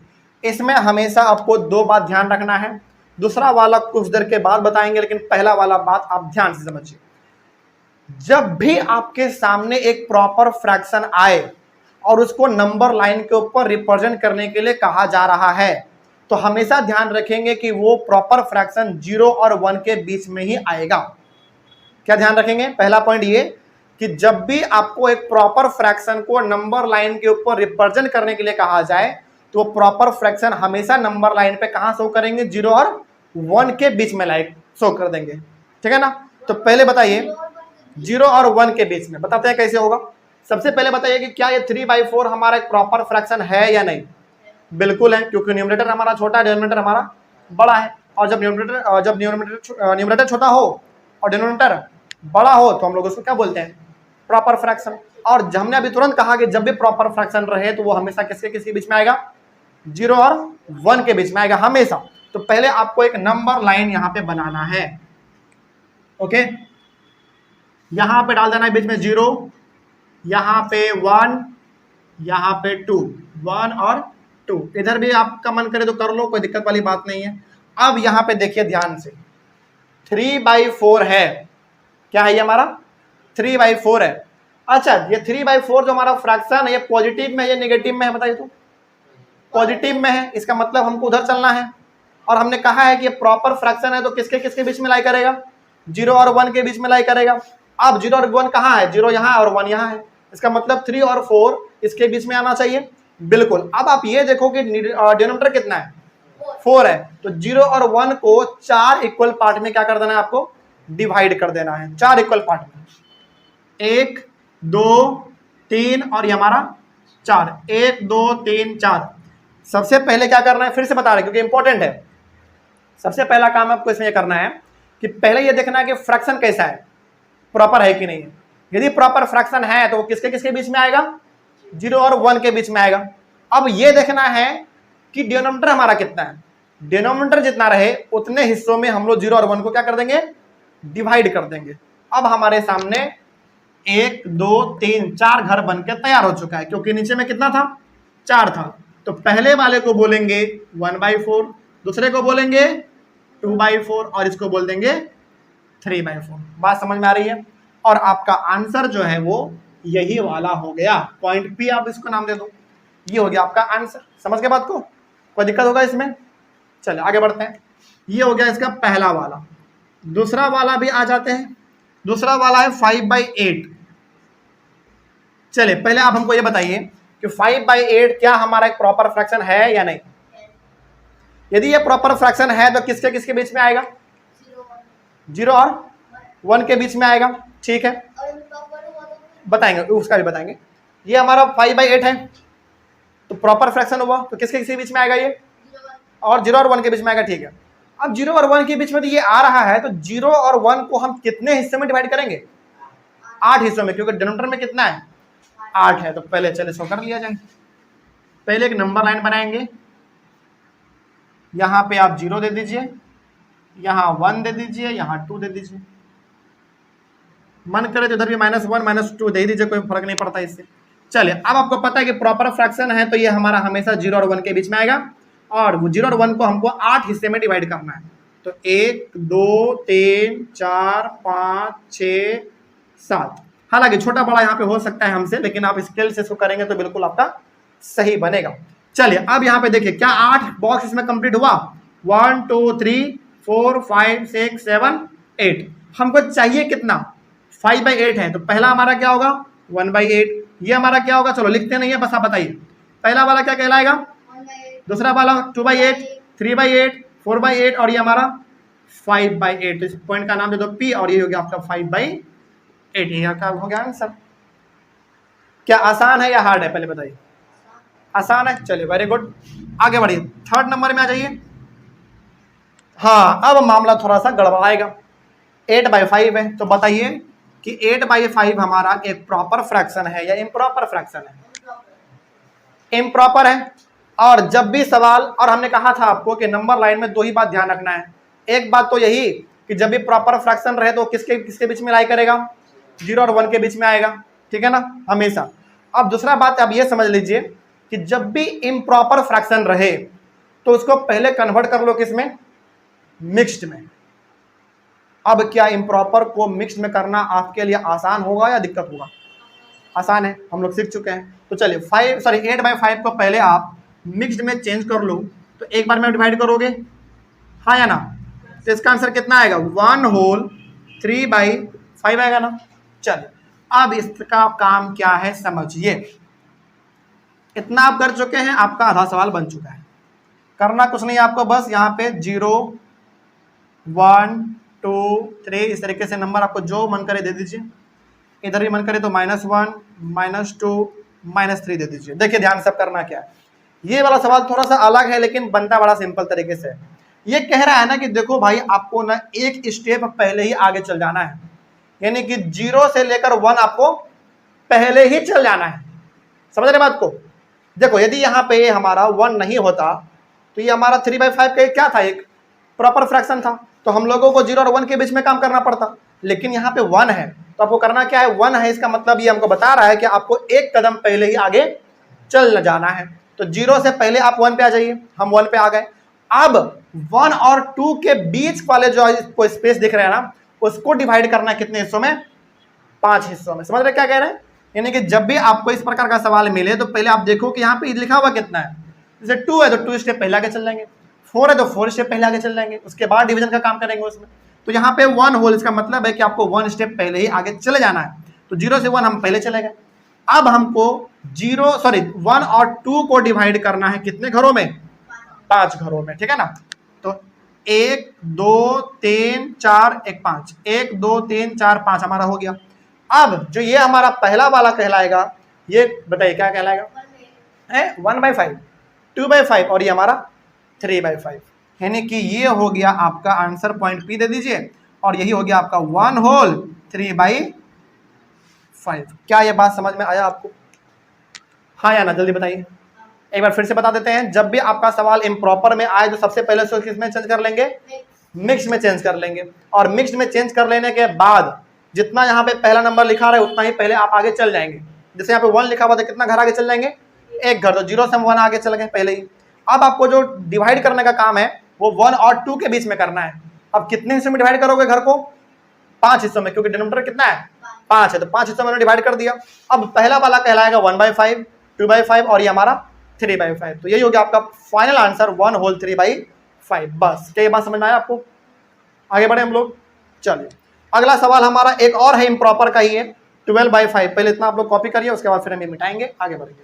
इसमें हमेशा आपको दो बात ध्यान रखना है, दूसरा वाला कुछ देर के बाद बताएंगे, लेकिन पहला वाला बात आप ध्यान से समझिए। जब भी आपके सामने एक प्रॉपर फ्रैक्शन आए और उसको नंबर लाइन के ऊपर रिप्रेजेंट करने के लिए कहा जा रहा है, तो हमेशा ध्यान रखेंगे कि वो प्रॉपर फ्रैक्शन 0 और 1 के बीच में ही आएगा। क्या ध्यान रखेंगे? पहला पॉइंट ये कि जब भी आपको एक प्रॉपर फ्रैक्शन को नंबर लाइन के ऊपर रिप्रेजेंट करने के लिए कहा जाए, तो प्रॉपर फ्रैक्शन हमेशा नंबर लाइन पे कहां शो करेंगे? 0 और 1 के बीच में लाइक शो कर देंगे, ठीक है ना। तो पहले बताइए 0 और 1 के बीच में बताते हैं कैसे होगा। सबसे पहले बताइए कि क्या ये 3/4 हमारा एक प्रॉपर फ्रैक्शन है या नहीं? बिल्कुल है, क्योंकि न्यूमरेटर हमारा छोटा है, डिनोमिनेटर हमारा बड़ा है। और जब न्यूमरेटर छोटा हो और डिनोमिनेटर बड़ा हो तो हम लोग उसको क्या बोलते हैं? Proper fraction. और हमने अभी तुरंत कहा कि जब भी प्रॉपर फ्रैक्शन रहे तो वो हमेशा किसके बीच में आएगा? 0 और 1 के बीच में आएगा हमेशा। तो पहले आपको एक नंबर लाइन यहां पे बनाना है, ओके। यहां पे डाल देना है बीच में 0, यहां पे 1, यहां पे 2, 1 और 2। इधर भी आपका मन करे तो कर लो, कोई दिक्कत वाली बात नहीं है। अब यहां पे देखिए ध्यान से, 3/4 है। क्या है ये हमारा? 3/4 है। अच्छा, ये 3/4 जो हमारा फ्रैक्शन है, ये पॉजिटिव में है या नेगेटिव में है बताइए तो? पॉजिटिव में है, इसका मतलब हमको उधर चलना है। और हमने कहा है कि ये प्रॉपर फ्रैक्शन है, तो किसके बीच में लाई करेगा? 0 और 1 के बीच में लाई करेगा। अब 0 और 1 कहाँ है? 0 यहाँ और 1 यहाँ है। इसका मतलब 3 और 4 इसके बीच में आना चाहिए। बिल्कुल। अब आप ये देखो कि डिनोमिनेटर कितना है? 4 है। तो 0 और 1 को 4 इक्वल पार्ट में क्या कर देना है? आपको डिवाइड कर देना है 4 इक्वल पार्ट में। 1 2 3 और ये हमारा 4। 1 2 3 4। सबसे पहले क्या करना है, फिर से बता रहे क्योंकि इंपॉर्टेंट है। सबसे पहला काम आपको इसमें यह करना है कि पहले ये देखना है कि फ्रैक्शन कैसा है, प्रॉपर है कि नहीं है। यदि प्रॉपर फ्रैक्शन है तो वो किसके बीच में आएगा? 0 और 1 के बीच में आएगा। अब ये देखना है कि डिनोमिनेटर हमारा कितना है। डिनोमिनेटर जितना रहे उतने हिस्सों में हम लोग 0 और 1 को क्या कर देंगे? डिवाइड कर देंगे। अब हमारे सामने 1 2 3 4 घर बनकर तैयार हो चुका है, क्योंकि नीचे में कितना था? 4 था। तो पहले वाले को बोलेंगे 1/4, दूसरे को बोलेंगे 2/4 और इसको बोल देंगे 3/4। बात समझ में आ रही है? और आपका आंसर जो है वो यही वाला हो गया। पॉइंट पी आप इसको नाम दे दो, ये हो गया आपका आंसर। समझ के बात को? कोई दिक्कत होगा इसमें? चलिए आगे बढ़ते हैं। ये हो गया इसका पहला वाला। दूसरा वाला भी आ जाते हैं। दूसरा वाला है 5/8। चलिए पहले आप हमको ये बताइए कि 5/8 क्या हमारा एक प्रॉपर फ्रैक्शन है या नहीं? यदि ये प्रॉपर फ्रैक्शन है तो किसके किसके बीच में आएगा? 0 और 1 के बीच में आएगा। ठीक है, बताएंगे, उसका भी बताएंगे। ये हमारा 5/8 है, तो प्रॉपर फ्रैक्शन हुआ तो किसके किसके बीच में आएगा ये? और 0 और 1 के बीच में आएगा। ठीक है, अब 0 और 1 के बीच में तो ये आ रहा है, तो 0 और 1 को हम कितने हिस्से में डिवाइड करेंगे? 8 हिस्सों में, क्योंकि डिनोमिनेटर में कितना है? 8 है। तो पहले चले इसको कर लिया जाए। पहले एक नंबर लाइन बनाएंगे, यहाँ पे आप 0 दे दीजिए, यहाँ 1 दे दीजिए, यहाँ 2 दे दीजिए। मन करे तो इधर भी -1 -2 दे दीजिए, कोई फर्क नहीं पड़ता इससे। चलिए, अब आपको पता है कि प्रॉपर फ्रैक्शन है तो ये हमारा हमेशा 0 और 1 के बीच में आएगा, और वो 0 और 1 को हमको 8 हिस्से में डिवाइड करना है। तो 1 2 3 4 5 6 7। हालांकि छोटा बड़ा यहाँ पे हो सकता है हमसे, लेकिन आप स्केल से इसको करेंगे तो बिल्कुल आपका सही बनेगा। चलिए, अब यहाँ पे देखिए क्या 8 बॉक्स इसमें कंप्लीट हुआ? 1 2 3 4 5 6 7 8। हमको चाहिए कितना? 5/8 है, तो पहला हमारा क्या होगा? 1/8। ये हमारा क्या होगा? चलो लिखते नहीं है, बस आप बताइए पहला वाला क्या कहलाएगा? 1/8। दूसरा वाला 2/8, 3/8, 4/8, और ये हमारा 5/8। तो इस पॉइंट का नाम दे दो P, और ये हो गया आपका 5/8। ये क्या हो गया आंसर? क्या आसान है या हार्ड है, पहले बताइए। आसान है, चलिए वेरी गुड, आगे बढ़िए। थर्ड नंबर में आ जाइए। हाँ, अब मामला थोड़ा सा गड़बड़ाएगा। 8/5 है, तो बताइए कि 8/5 हमारा एक प्रॉपर फ्रैक्शन है या इम्प्रॉपर फ्रैक्शन है? इम्प्रॉपर है। और जब भी सवाल, और हमने कहा था आपको कि नंबर लाइन में 2 ही बात ध्यान रखना है। एक बात तो यही कि जब भी प्रॉपर फ्रैक्शन रहे तो किसके किसके बीच में लाई करेगा? 0 और 1 के बीच में आएगा, ठीक है ना, हमेशा। अब दूसरा बात आप ये समझ लीजिए कि जब भी इम्प्रॉपर फ्रैक्शन रहे तो उसको पहले कन्वर्ट कर लो किसमें? मिक्स्ड में। अब क्या इम्प्रॉपर को मिक्स्ड में करना आपके लिए आसान होगा या दिक्कत होगा? आसान है, हम लोग सीख चुके हैं। तो चलिए 8/5 को पहले आप मिक्स्ड में चेंज कर लो, तो एक बार में डिवाइड करोगे, हाँ या ना? तो इसका आंसर कितना आएगा? 1 होल 3/5 आएगा ना। चलिए, अब इसका काम क्या है समझिए। इतना आप कर चुके हैं, आपका आधा सवाल बन चुका है। करना कुछ नहीं आपको, बस यहाँ पे 0 1 2 3 इस तरीके से नंबर आपको जो मन करे दे दीजिए। इधर भी मन करे तो -1 -2 -3 दे दीजिए। देखिए ध्यान से करना क्या है। ये वाला सवाल थोड़ा सा अलग है, लेकिन बनता बड़ा सिंपल तरीके से। ये कह रहा है ना कि देखो भाई, आपको ना एक स्टेप पहले ही आगे चल जाना है, यानी कि 0 से लेकर 1 आपको पहले ही चल जाना है। समझ रहे बात को? देखो, यदि यहाँ पे हमारा 1 नहीं होता तो ये हमारा 3/5 का क्या था? एक प्रॉपर फ्रैक्शन था, तो हम लोगों को 0 और 1 के बीच में काम करना पड़ता। लेकिन यहाँ पे 1 है, तो आपको करना क्या है? 1 है, इसका मतलब ये हमको बता रहा है कि आपको एक कदम पहले ही आगे चल जाना है। तो 0 से पहले आप 1 पे आ जाइए, हम 1 पे आ गए। अब 1 और 2 के बीच वाले जो स्पेस दिख रहे हैं ना, उसको डिवाइड करना कितने हिस्सों में? 5 हिस्सों में। समझ रहे क्या कह रहे हैं? यानी कि जब भी आपको इस प्रकार का सवाल मिले तो पहले आप देखो कि यहाँ पे लिखा हुआ कितना है। जैसे 2 है तो 2 स्टेप पहले आगे चल जाएंगे, 4 है तो 4 स्टेप पहले आगे चल जाएंगे, उसके बाद डिवीजन का काम करेंगे उसमें। तो यहाँ पे 1 होल, इसका मतलब है कि आपको 1 स्टेप पहले ही आगे चले जाना है। तो 0 से 1 हम पहले चले गए। अब हमको 1 और 2 को डिवाइड करना है कितने घरों में? 5 घरों में, ठीक है ना। तो 1 2 3 4 1 5, 1 2 3 4 5 हमारा हो गया। अब जो ये हमारा पहला वाला कहलाएगा, ये बताइए क्या कहलाएगा? 1/5, 2/5, और ये हमारा 3/5। यानी कि ये हो गया आपका आंसर, पॉइंट P दे दीजिए, और यही हो गया आपका 1 होल 3/5। क्या ये बात समझ में आया आपको? हाँ या ना, जल्दी बताइए। एक बार फिर से बता देते हैं, जब भी आपका सवाल इम्प्रॉपर में आए तो सबसे पहले उसको किस में चेंज कर लेंगे? मिक्स में चेंज कर लेंगे। और मिक्स में चेंज कर लेने के बाद जितना यहाँ पे पहला नंबर लिखा रहा है उतना ही पहले आप आगे चल जाएंगे। जैसे यहाँ पे 1 लिखा हुआ था, कितना घर आगे चल जाएंगे? 1 घर। तो 0 से हम 1 आगे चल गए पहले ही। अब आपको जो डिवाइड करने का काम है वो 1 और 2 के बीच में करना है। अब कितने हिस्सों में डिवाइड करोगे घर को? 5 हिस्सों में, क्योंकि डिनोमिनेटर कितना है? 5 है, तो 5 हिस्सों में डिवाइड कर दिया। अब पहला वाला कहलाएगा 1/5, 2/5, और ये हमारा 3/5। तो यही हो गया आपका फाइनल आंसर, 1 होल 3/5। बस, क्या ये बात समझ में आया आपको? आगे बढ़े हम लोग। चलिए, अगला सवाल हमारा एक और है, इम्प्रॉपर का ही है, 12/5। पहले इतना आप लोग कॉपी करिए, उसके बाद फिर हम ये मिटाएंगे, आगे बढ़ेंगे।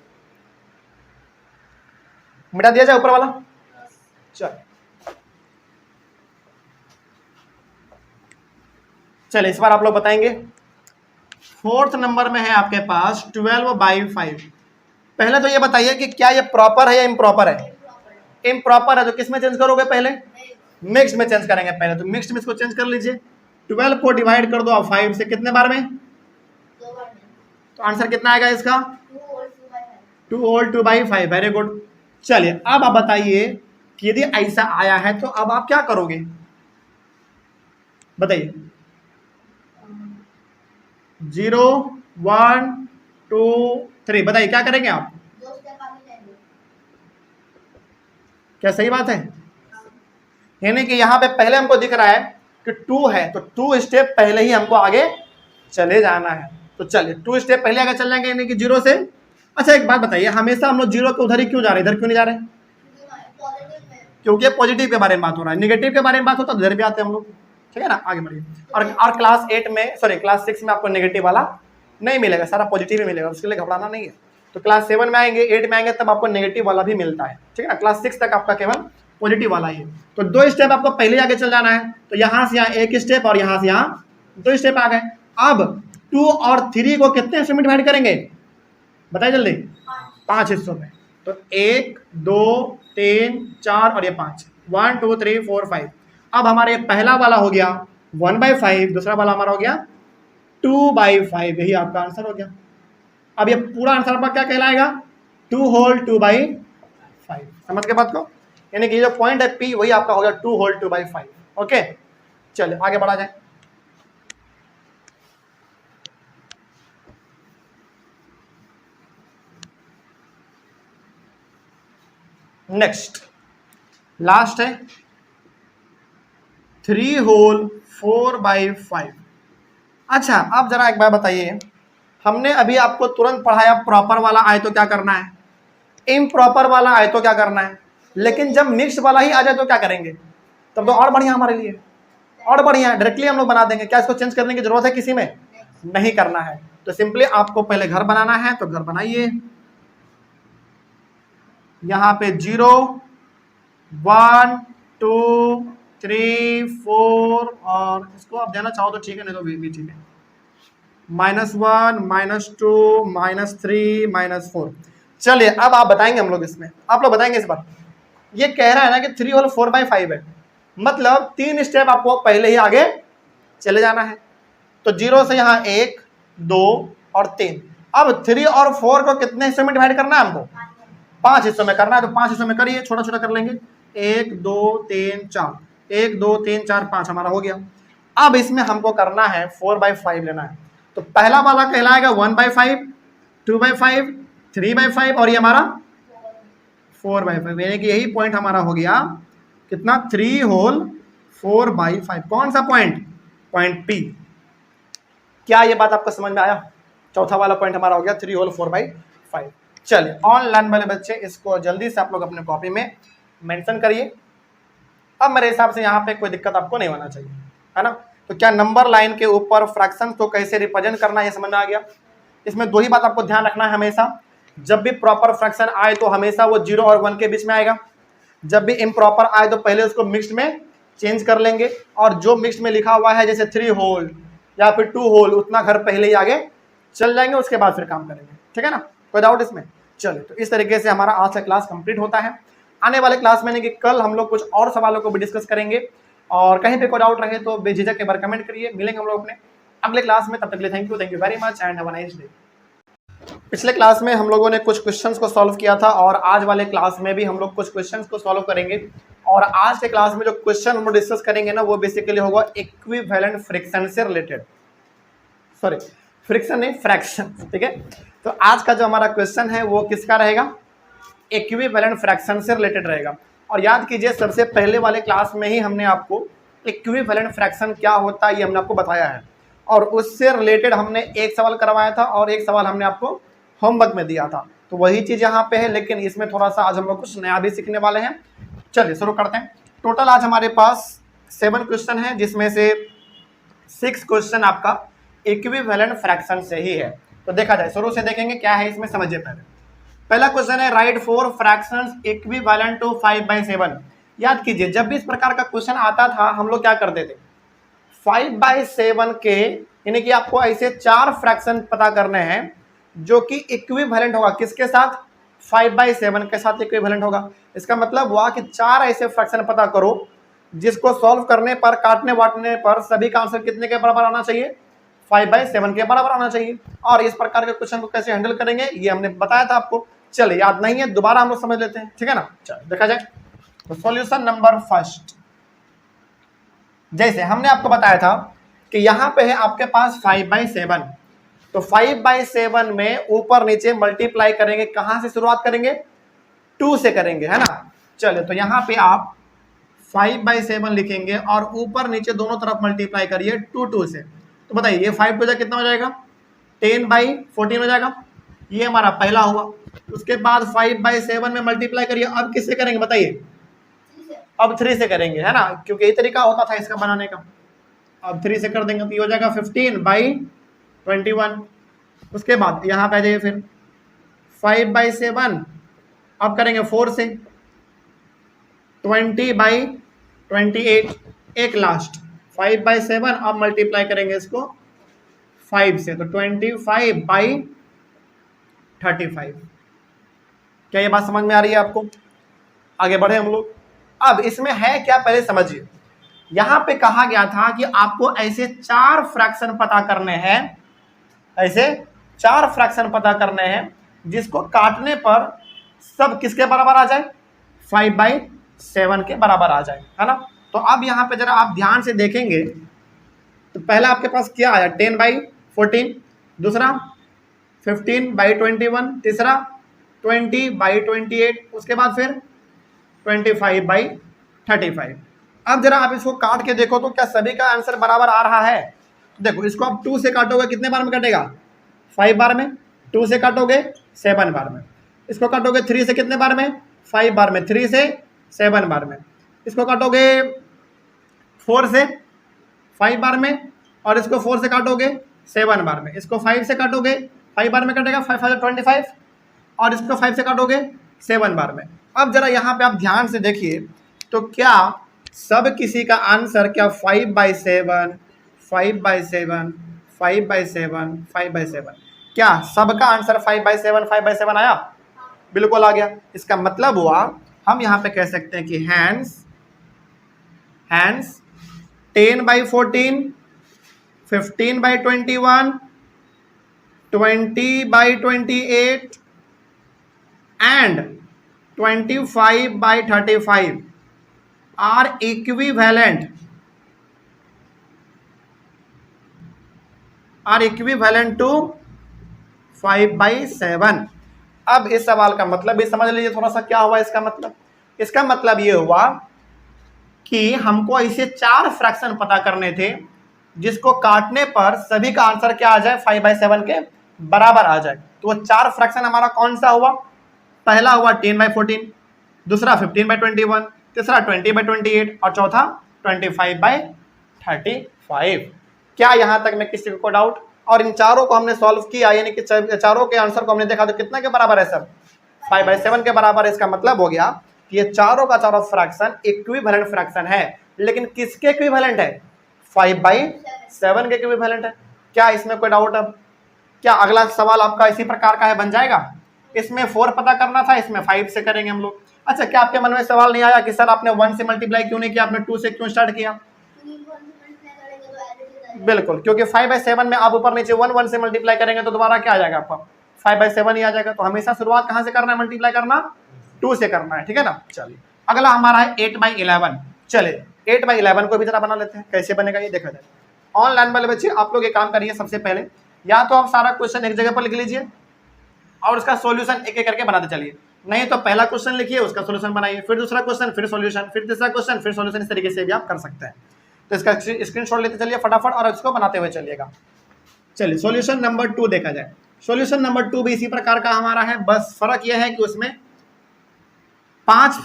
मिटा दिया जाए ऊपर वाला? चल, चलिए इस बार आप लोग बताएंगे। फोर्थ नंबर में है आपके पास 12/5। पहले तो ये बताइए कि क्या ये प्रॉपर है या इम्प्रॉपर है। इम्प्रॉपर है तो किस में चेंज करोगे, पहले मिक्स में चेंज करेंगे। पहले तो मिक्स में इसको चेंज कर लीजिए। 12 को डिवाइड कर दो आप 5 से, कितने बार में, तो आंसर कितना आएगा इसका 2 होल 2/5। Very good. चलिए अब आप बताइए कि यदि ऐसा आया है तो अब आप क्या करोगे, बताइए। 0 1 2 3 बताइए क्या करेंगे आप, क्या सही बात है। यानी कि यहाँ पे पहले हमको दिख रहा है कि 2 है तो 2 स्टेप पहले ही हमको आगे चले जाना है। तो चलिए 2 स्टेप पहले आगे चल जाएंगे, यानी कि 0 से। अच्छा एक बात बताइए, हमेशा हम लोग 0 के उधर ही क्यों जा रहे हैं, इधर क्यों नहीं जा रहे हैं। क्योंकि पॉजिटिव के बारे में बात हो रहा है, निगेटिव के बारे में बात होता है इधर भी आते हैं हम लोग, ठीक है ना। आगे बढ़िए। और क्लास 8 में, सॉरी क्लास 6 में आपको नेगेटिव वाला नहीं मिलेगा, सारा पॉजिटिव ही मिलेगा, उसके लिए घबराना नहीं है। तो क्लास 7 में आएंगे, 8 में आएंगे तब आपको नेगेटिव वाला भी मिलता है, ठीक है ना। क्लास 6 तक आपका केवल पॉजिटिव वाला ही है। तो 2 स्टेप आपको पहले आगे चल जाना है। तो यहाँ से यहाँ 1 स्टेप और यहाँ से यहाँ 2 स्टेप आ गए। अब 2 और 3 को कितने हिस्सों में डिवाइड करेंगे, बताइए जल्दी, 5 हिस्सों में। तो 1 2 3 4 और ये 5, 1 2 3 4 5। अब हमारे पहला वाला हो गया 1/5, दूसरा वाला हमारा हो गया 2/5। यही आपका आंसर हो गया। अब ये पूरा आंसर आपका क्या कहलाएगा, 2 होल 2/5। समझ के बात को, यानी कि जो पॉइंट है P वही आपका हो गया 2 होल 2/5। ओके चलिए आगे बढ़ा जाए। नेक्स्ट लास्ट है 3 होल 4/5। अच्छा अब जरा एक बार बताइए, हमने अभी आपको तुरंत पढ़ाया प्रॉपर वाला आए तो क्या करना है, इम्प्रॉपर वाला आए तो क्या करना है, लेकिन जब मिक्स वाला ही आ जाए तो क्या करेंगे, तब तो और बढ़िया हमारे लिए, और बढ़िया डायरेक्टली हम लोग बना देंगे। क्या इसको चेंज करने की जरूरत है किसी में, नहीं करना है। तो सिंपली आपको पहले घर बनाना है तो घर बनाइए। यहाँ पे 0 1 2 3 4 और इसको आप देना चाहो तो ठीक है, नहीं तो भी ठीक है। -1 -2 -3 -4। चलिए अब आप बताएंगे, हम लोग इसमें आप लोग बताएंगे इस बार। ये कह रहा है ना कि 3 होल 4/5 है, मतलब 3 स्टेप आपको पहले ही आगे चले जाना है। तो 0 से यहाँ 1 2 और 3। अब 3 और 4 को कितने हिस्सों में डिवाइड करना है हमको, 5 हिस्सों में करना है। तो 5 हिस्सों में करिए, छोटा छोटा कर लेंगे। 1 2 3 4, 1 2 3 4 5 हमारा हो गया। अब इसमें हमको करना है 4/5 लेना है। तो पहला वाला कहलाएगा 1/5, 2/5, 3/5 और ये हमारा 4/5, यानी कि यही पॉइंट हमारा हो गया कितना, 3 होल 4/5। कौन सा पॉइंट, पॉइंट P। क्या ये बात आपको समझ में आया। चौथा वाला पॉइंट हमारा हो गया 3 होल 4/5। चलिए ऑनलाइन वाले बच्चे इसको जल्दी से आप लोग अपने कॉपी में मेंशन करिए। अब मेरे हिसाब से यहाँ पे कोई दिक्कत आपको नहीं होना चाहिए, है ना। तो क्या नंबर लाइन के ऊपर फ्रैक्शन को कैसे रिप्रेजेंट करना है ये समझ में आ गया। इसमें 2 ही बात आपको ध्यान रखना है, हमेशा जब भी प्रॉपर फ्रैक्शन आए तो हमेशा वो 0 और 1 के बीच में आएगा। जब भी इम्प्रॉपर आए तो पहले उसको मिक्स्ड में चेंज कर लेंगे, और जो मिक्स्ड में लिखा हुआ है जैसे 3 होल या फिर 2 होल उतना घर पहले ही आगे चल जाएंगे, उसके बाद फिर काम करेंगे, ठीक है ना, कोई डाउट इसमें। चलिए तो इस तरीके से हमारा आज का क्लास कंप्लीट होता है। आने वाले क्लास में कि कल हम लोग कुछ और सवालों को भी डिस्कस करेंगे, और कहीं पे कोई डाउट रहे तो बेझिझक एक बार कमेंट करिए। मिलेंगे हम लोग अपने अगले क्लास में, तब तक के लिए thank you very much and have a nice day. पिछले क्लास में हम लोगों ने कुछ क्वेश्चंस को सॉल्व किया था, और आज वाले क्लास में भी हम लोग कुछ क्वेश्चंस को सॉल्व करेंगे। और आज के क्लास में जो क्वेश्चन हम लोग डिस्कस करेंगे ना, वो बेसिकली होगा इक्विवेलेंट फ्रिक्शन से रिलेटेड, सॉरी फ्रिक्शन नहीं फ्रैक्शन, ठीक है। तो आज का जो हमारा क्वेश्चन है वो किसका रहेगा, इक्विवेलेंट फ्रैक्शन से रिलेटेड रहेगा। और याद कीजिए सबसे पहले वाले क्लास में ही हमने आपको इक्विवेलेंट फ्रैक्शन क्या होता है ये हमने आपको बताया है, और उससे रिलेटेड हमने एक सवाल करवाया था और एक सवाल हमने आपको होमवर्क में दिया था। तो वही चीज़ यहाँ पे है, लेकिन इसमें थोड़ा सा आज हम लोग कुछ नया भी सीखने वाले हैं। चलिए शुरू करते हैं। टोटल आज हमारे पास 7 क्वेश्चन है, जिसमें से 6 क्वेश्चन आपका इक्विवेलेंट फ्रैक्शन से ही है। तो देखा जाए, शुरू से देखेंगे क्या है इसमें, समझिए। पहला क्वेश्चन है राइट 4 फ्रैक्शंस इक्विवेलेंट टू 5/7। याद कीजिए जब भी इस प्रकार का क्वेश्चन आता था हम लोग क्या करते थे, 5/7 के, यानी कि आपको ऐसे 4 फ्रैक्शन पता करने हैं जो कि इक्विवेलेंट होगा किसके साथ, 5/7 के साथ इक्विवेलेंट होगा। इसका मतलब हुआ कि 4 ऐसे फ्रैक्शन पता करो जिसको सॉल्व करने पर, काटने बांटने पर सभी का आंसर कितने के बराबर आना चाहिए, 5/7 के बराबर आना चाहिए। और इस प्रकार के क्वेश्चन को कैसे हैंडल करेंगे ये हमने बताया था आपको। चलिए, याद नहीं है दोबारा हम लोग समझ लेते हैं, ठीक है ना। चलो देखा जाए तो सॉल्यूशन नंबर फर्स्ट, जैसे हमने आपको बताया था कि यहाँ पे है आपके पास 5/7, तो 5/7 में ऊपर नीचे मल्टीप्लाई करेंगे, कहां से शुरुआत करेंगे, 2 से करेंगे, है ना। चलिए, तो यहाँ पे आप 5/7 लिखेंगे और ऊपर नीचे दोनों तरफ मल्टीप्लाई करिए 2 से। तो बताइए ये 5 2 कितना हो जाएगा, 10/14 हो जाएगा। ये हमारा पहला हुआ। उसके बाद 5/7 में मल्टीप्लाई करिए, अब किससे करेंगे बताइए, अब 3 से करेंगे, है ना, क्योंकि यही तरीका होता था इसका बनाने का। अब 3 से कर देंगे तो ये हो जाएगा 15/21। उसके बाद यहाँ पे आ जाइए फिर 5/7, अब करेंगे 4 से, 20/28, एक लास्ट 5/7, अब मल्टीप्लाई करेंगे इसको 5 से, तो 25/35। क्या ये बात समझ में आ रही है आपको? आगे बढ़े हम लोग। अब इसमें है क्या पहले समझिए। यहां पे कहा गया था कि आपको ऐसे 4 फ्रैक्शन पता करने हैं, ऐसे 4 फ्रैक्शन पता करने हैं जिसको काटने पर सब किसके बराबर आ जाए, 5/7 के बराबर आ जाए, है ना। तो अब यहाँ पे जरा आप ध्यान से देखेंगे तो पहला आपके पास क्या आया, 10/14, दूसरा 15/21, तीसरा 20/28, उसके बाद फिर 25/35। अब जरा आप इसको काट के देखो तो क्या सभी का आंसर बराबर आ रहा है। देखो इसको आप 2 से काटोगे, कितने बार में कटेगा, 5 बार में। 2 से काटोगे 7 बार में। इसको काटोगे 3 से कितने बार में, 5 बार में। 3 से 7 बार में। इसको काटोगे 4 से 5 बार में, और इसको 4 से काटोगे 7 बार में। इसको 5 से काटोगे, 5 बार में कटेगा 5 5 25, और इसको 5 से काटोगे 7 बार में। अब जरा यहाँ पे आप ध्यान से देखिए तो क्या सब किसी का आंसर क्या 5/7, 5/7, 5/7, 5/7, क्या सबका आंसर 5/7, 5/7 आया? बिल्कुल आ गया। इसका मतलब हुआ हम यहाँ पे कह सकते हैं कि hence 10/14, 15/21, 20/28 and 25/35 are equivalent to 5/7। अब इस सवाल का मतलब भी समझ लीजिए थोड़ा सा क्या हुआ इसका मतलब। इसका मतलब ये हुआ कि हमको ऐसे 4 फ्रैक्शन पता करने थे जिसको काटने पर सभी का आंसर क्या आ जाए, 5/7 के बराबर आ जाए। तो वो 4 फ्रैक्शन हमारा कौन सा हुआ, पहला हुआ 10/14, दूसरा 15/21, तीसरा 20/28 और चौथा 25/35। क्या यहां तक में किसी को डाउट? और इन चारों को हमने सॉल्व किया, यानी कि चारों के आंसर को हमने देखा तो कितना के बराबर है, सब 5/7 के बराबर है। इसका मतलब हो गया कि ये चारों का चारों फ्रैक्शन इक्विवेलेंट फ्रैक्शन है। लेकिन किसके इक्विवेलेंट है, 5/7 के इक्विवेलेंट है। क्या इसमें कोई डाउट? अब क्या अगला सवाल आपका इसी प्रकार का है, बन जाएगा। इसमें 4 पता करना था, इसमें 5 से करेंगे हम लोग। अच्छा, क्या आपके मन में सवाल नहीं आया कि सर आपने 1 से मल्टीप्लाई क्यों नहीं किया, आपने 2 से क्यों स्टार्ट किया? बिल्कुल, क्योंकि 5/7 में आप ऊपर नीचे 1 से मल्टीप्लाई करेंगे तो दोबारा क्या आ जाएगा आपका, 5/7 ही आ जाएगा। तो हमेशा शुरुआत कहां से करना है, मल्टीप्लाई करना 2 से करना है, ठीक है ना। चलिए अगला हमारा है 8/11। चलिए 8/11 को भी जरा बना लेते हैं, कैसे बनेगा ये देखा जाए। ऑनलाइन वाले बच्चे आप लोग एक काम करिए, सबसे पहले या तो आप सारा क्वेश्चन एक जगह पर लिख लीजिए और उसका सॉल्यूशन एक एक करके बनाते चलिए, नहीं तो पहला क्वेश्चन लिखिए उसका सॉल्यूशन बनाइए, फिर दूसरा क्वेश्चन, फिर सॉल्यूशन, फिर तीसरा क्वेश्चन, फिर सॉल्यूशन। इस तरीके से भी आप कर सकते हैं। तो इसका स्क्रीनशॉट लेते चलिए फटाफट और इसको बनाते हुए चलिएगा। चलिए सॉल्यूशन नंबर 2 देखा जाए। सॉल्यूशन नंबर 2 भी इसी प्रकार का हमारा है, बस फर्क यह है कि उसमें 5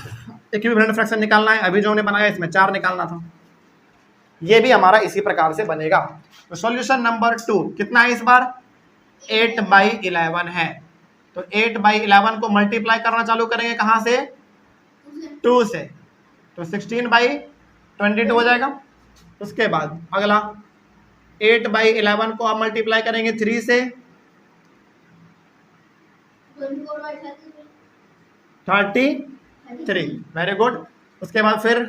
इक्विवेलेंट फ्रैक्शन निकालना है, अभी जो हमने बनाया इसमें 4 निकालना था। ये भी हमारा इसी प्रकार से बनेगा। तो सॉल्यूशन नंबर 2 कितना है इस बार, 8/11 है। तो 8/11 को मल्टीप्लाई करना चालू करेंगे कहां से, 2 से, तो 16/22 हो जाएगा। उसके बाद अगला 8/11 को आप मल्टीप्लाई करेंगे 3 से, 33। Very good. उसके बाद फिर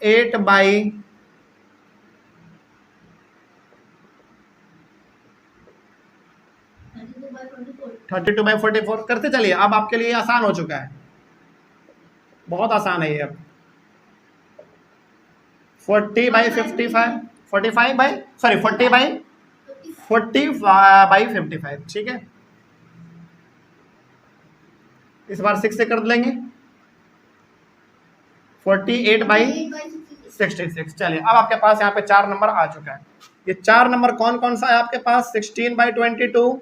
32/44 करते चलिए। अब आपके लिए आसान हो चुका है, बहुत आसान है ये। अब 40/55 40/55, ठीक है। इस बार 6 से कर लेंगे, 48/66। चलिए अब आपके पास यहाँ पे 4 नंबर आ चुका है। ये 4 नंबर कौन कौन सा है आपके पास? 16/22,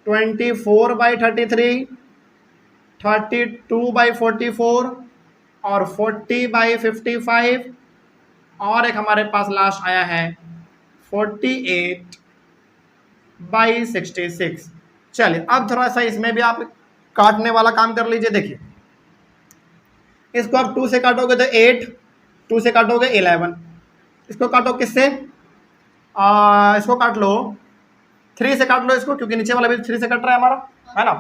24/33, 32/44 और 40/55, और एक हमारे पास लास्ट आया है 48/66। चलिए अब थोड़ा सा इसमें भी आप काटने वाला काम कर लीजिए। देखिए इसको आप 2 से काटोगे तो 8, 2 से काटोगे 11, इसको काटो किससे? इसको काट लो 3 से, काट लो इसको, क्योंकि नीचे वाला भी 3 से कट रहा है हमारा, है ना।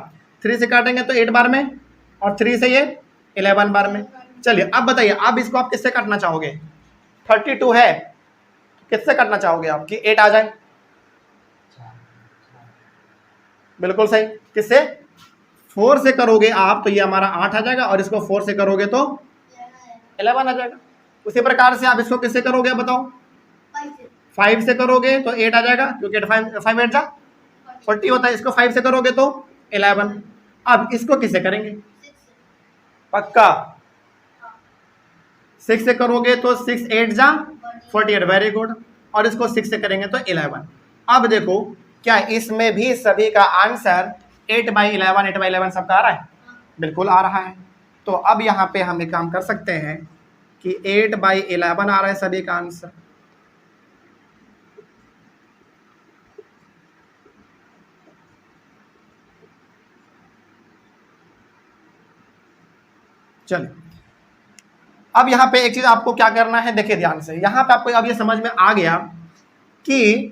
3 से काटेंगे तो 8 बार में, और 3 से ये 11 बार में। चलिए अब बताइए, अब इसको आप किससे काटना चाहोगे? 32 है, किससे काटना चाहोगे आप कि 8 आ जाए? बिल्कुल सही। किससे? 4 से करोगे आप तो ये हमारा 8 आ जाएगा, और इसको 4 से करोगे तो 11 आ जाएगा। उसी प्रकार से आप इसको किससे करोगे बताओ? 5 से करोगे तो 8 आ जाएगा, क्योंकि 5 8 जा 40 होता है। इसको 5 से करोगे तो 11। अब इसको किससे करेंगे? पक्का 6 से करोगे तो 6 8 जा 48, वेरी गुड। और इसको 6 से करेंगे तो 11। अब देखो क्या इसमें भी सभी का आंसर 8/11, 8/11 सबका आ रहा है? बिल्कुल आ रहा है। तो अब यहाँ पे हम एक काम कर सकते हैं कि 8/11 आ रहा है सभी का आंसर। चलिए अब यहाँ पे एक चीज आपको क्या करना है, देखिए ध्यान से। यहाँ पे आपको अब ये समझ में आ गया कि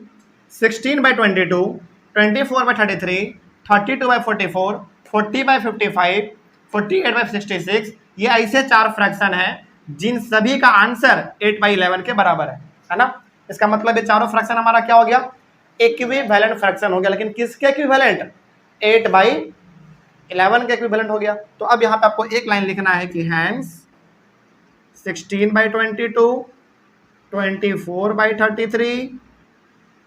16/22, 24/33, 32/44, 40/55, 48/66 ये ऐसे 4 फ्रैक्शन हैं जिन सभी का आंसर 8/11 के बराबर है ना। इसका मतलब ये चारों फ्रैक्शन हमारा क्या हो गया? इक्विवेलेंट फ्रैक्शन हो गया। लेकिन किसके इक्विवेलेंट? 8/11 के इक्विवेलेंट हो गया। तो अब यहाँ पे आपको एक लाइन लिखना है कि hence 16/22, 24/33,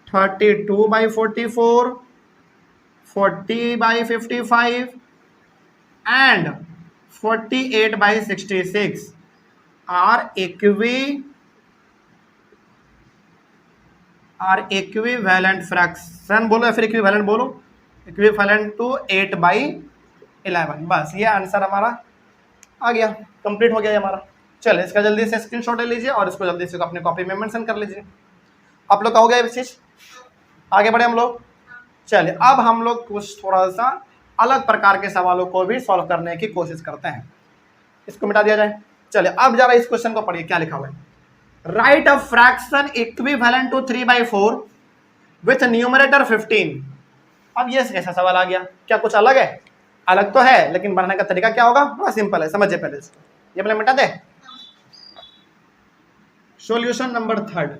32/44, 40/55 and 48/66 are equivalent fraction बोलो या फिर इक्विवेलेंट बोलो, इक्विवेलेंट टू 8/11। बस ये आंसर हमारा आ गया, कंप्लीट हो गया हमारा। चलिए इसका जल्दी से स्क्रीनशॉट ले लीजिए और इसको जल्दी से अपने कॉपी में मेंशन कर लीजिए। आप लोग का हो गया ये चीज, आगे बढ़े हम लोग। चलिए अब हम लोग कुछ थोड़ा सा अलग प्रकार के सवालों को भी सॉल्व करने की कोशिश करते हैं। इसको मिटा दिया जाए। चलिए अब जरा इस क्वेश्चन को पढ़िए, क्या लिखा हुआ है? Write a fraction equivalent to 3/4 with numerator 15। अब ये कैसा सवाल आ गया? क्या कुछ अलग है? अलग तो है, लेकिन बनाने का तरीका क्या होगा? बड़ा सिंपल है, समझिए पहले इसको। ये पहले मिटा दे। Solution number 3।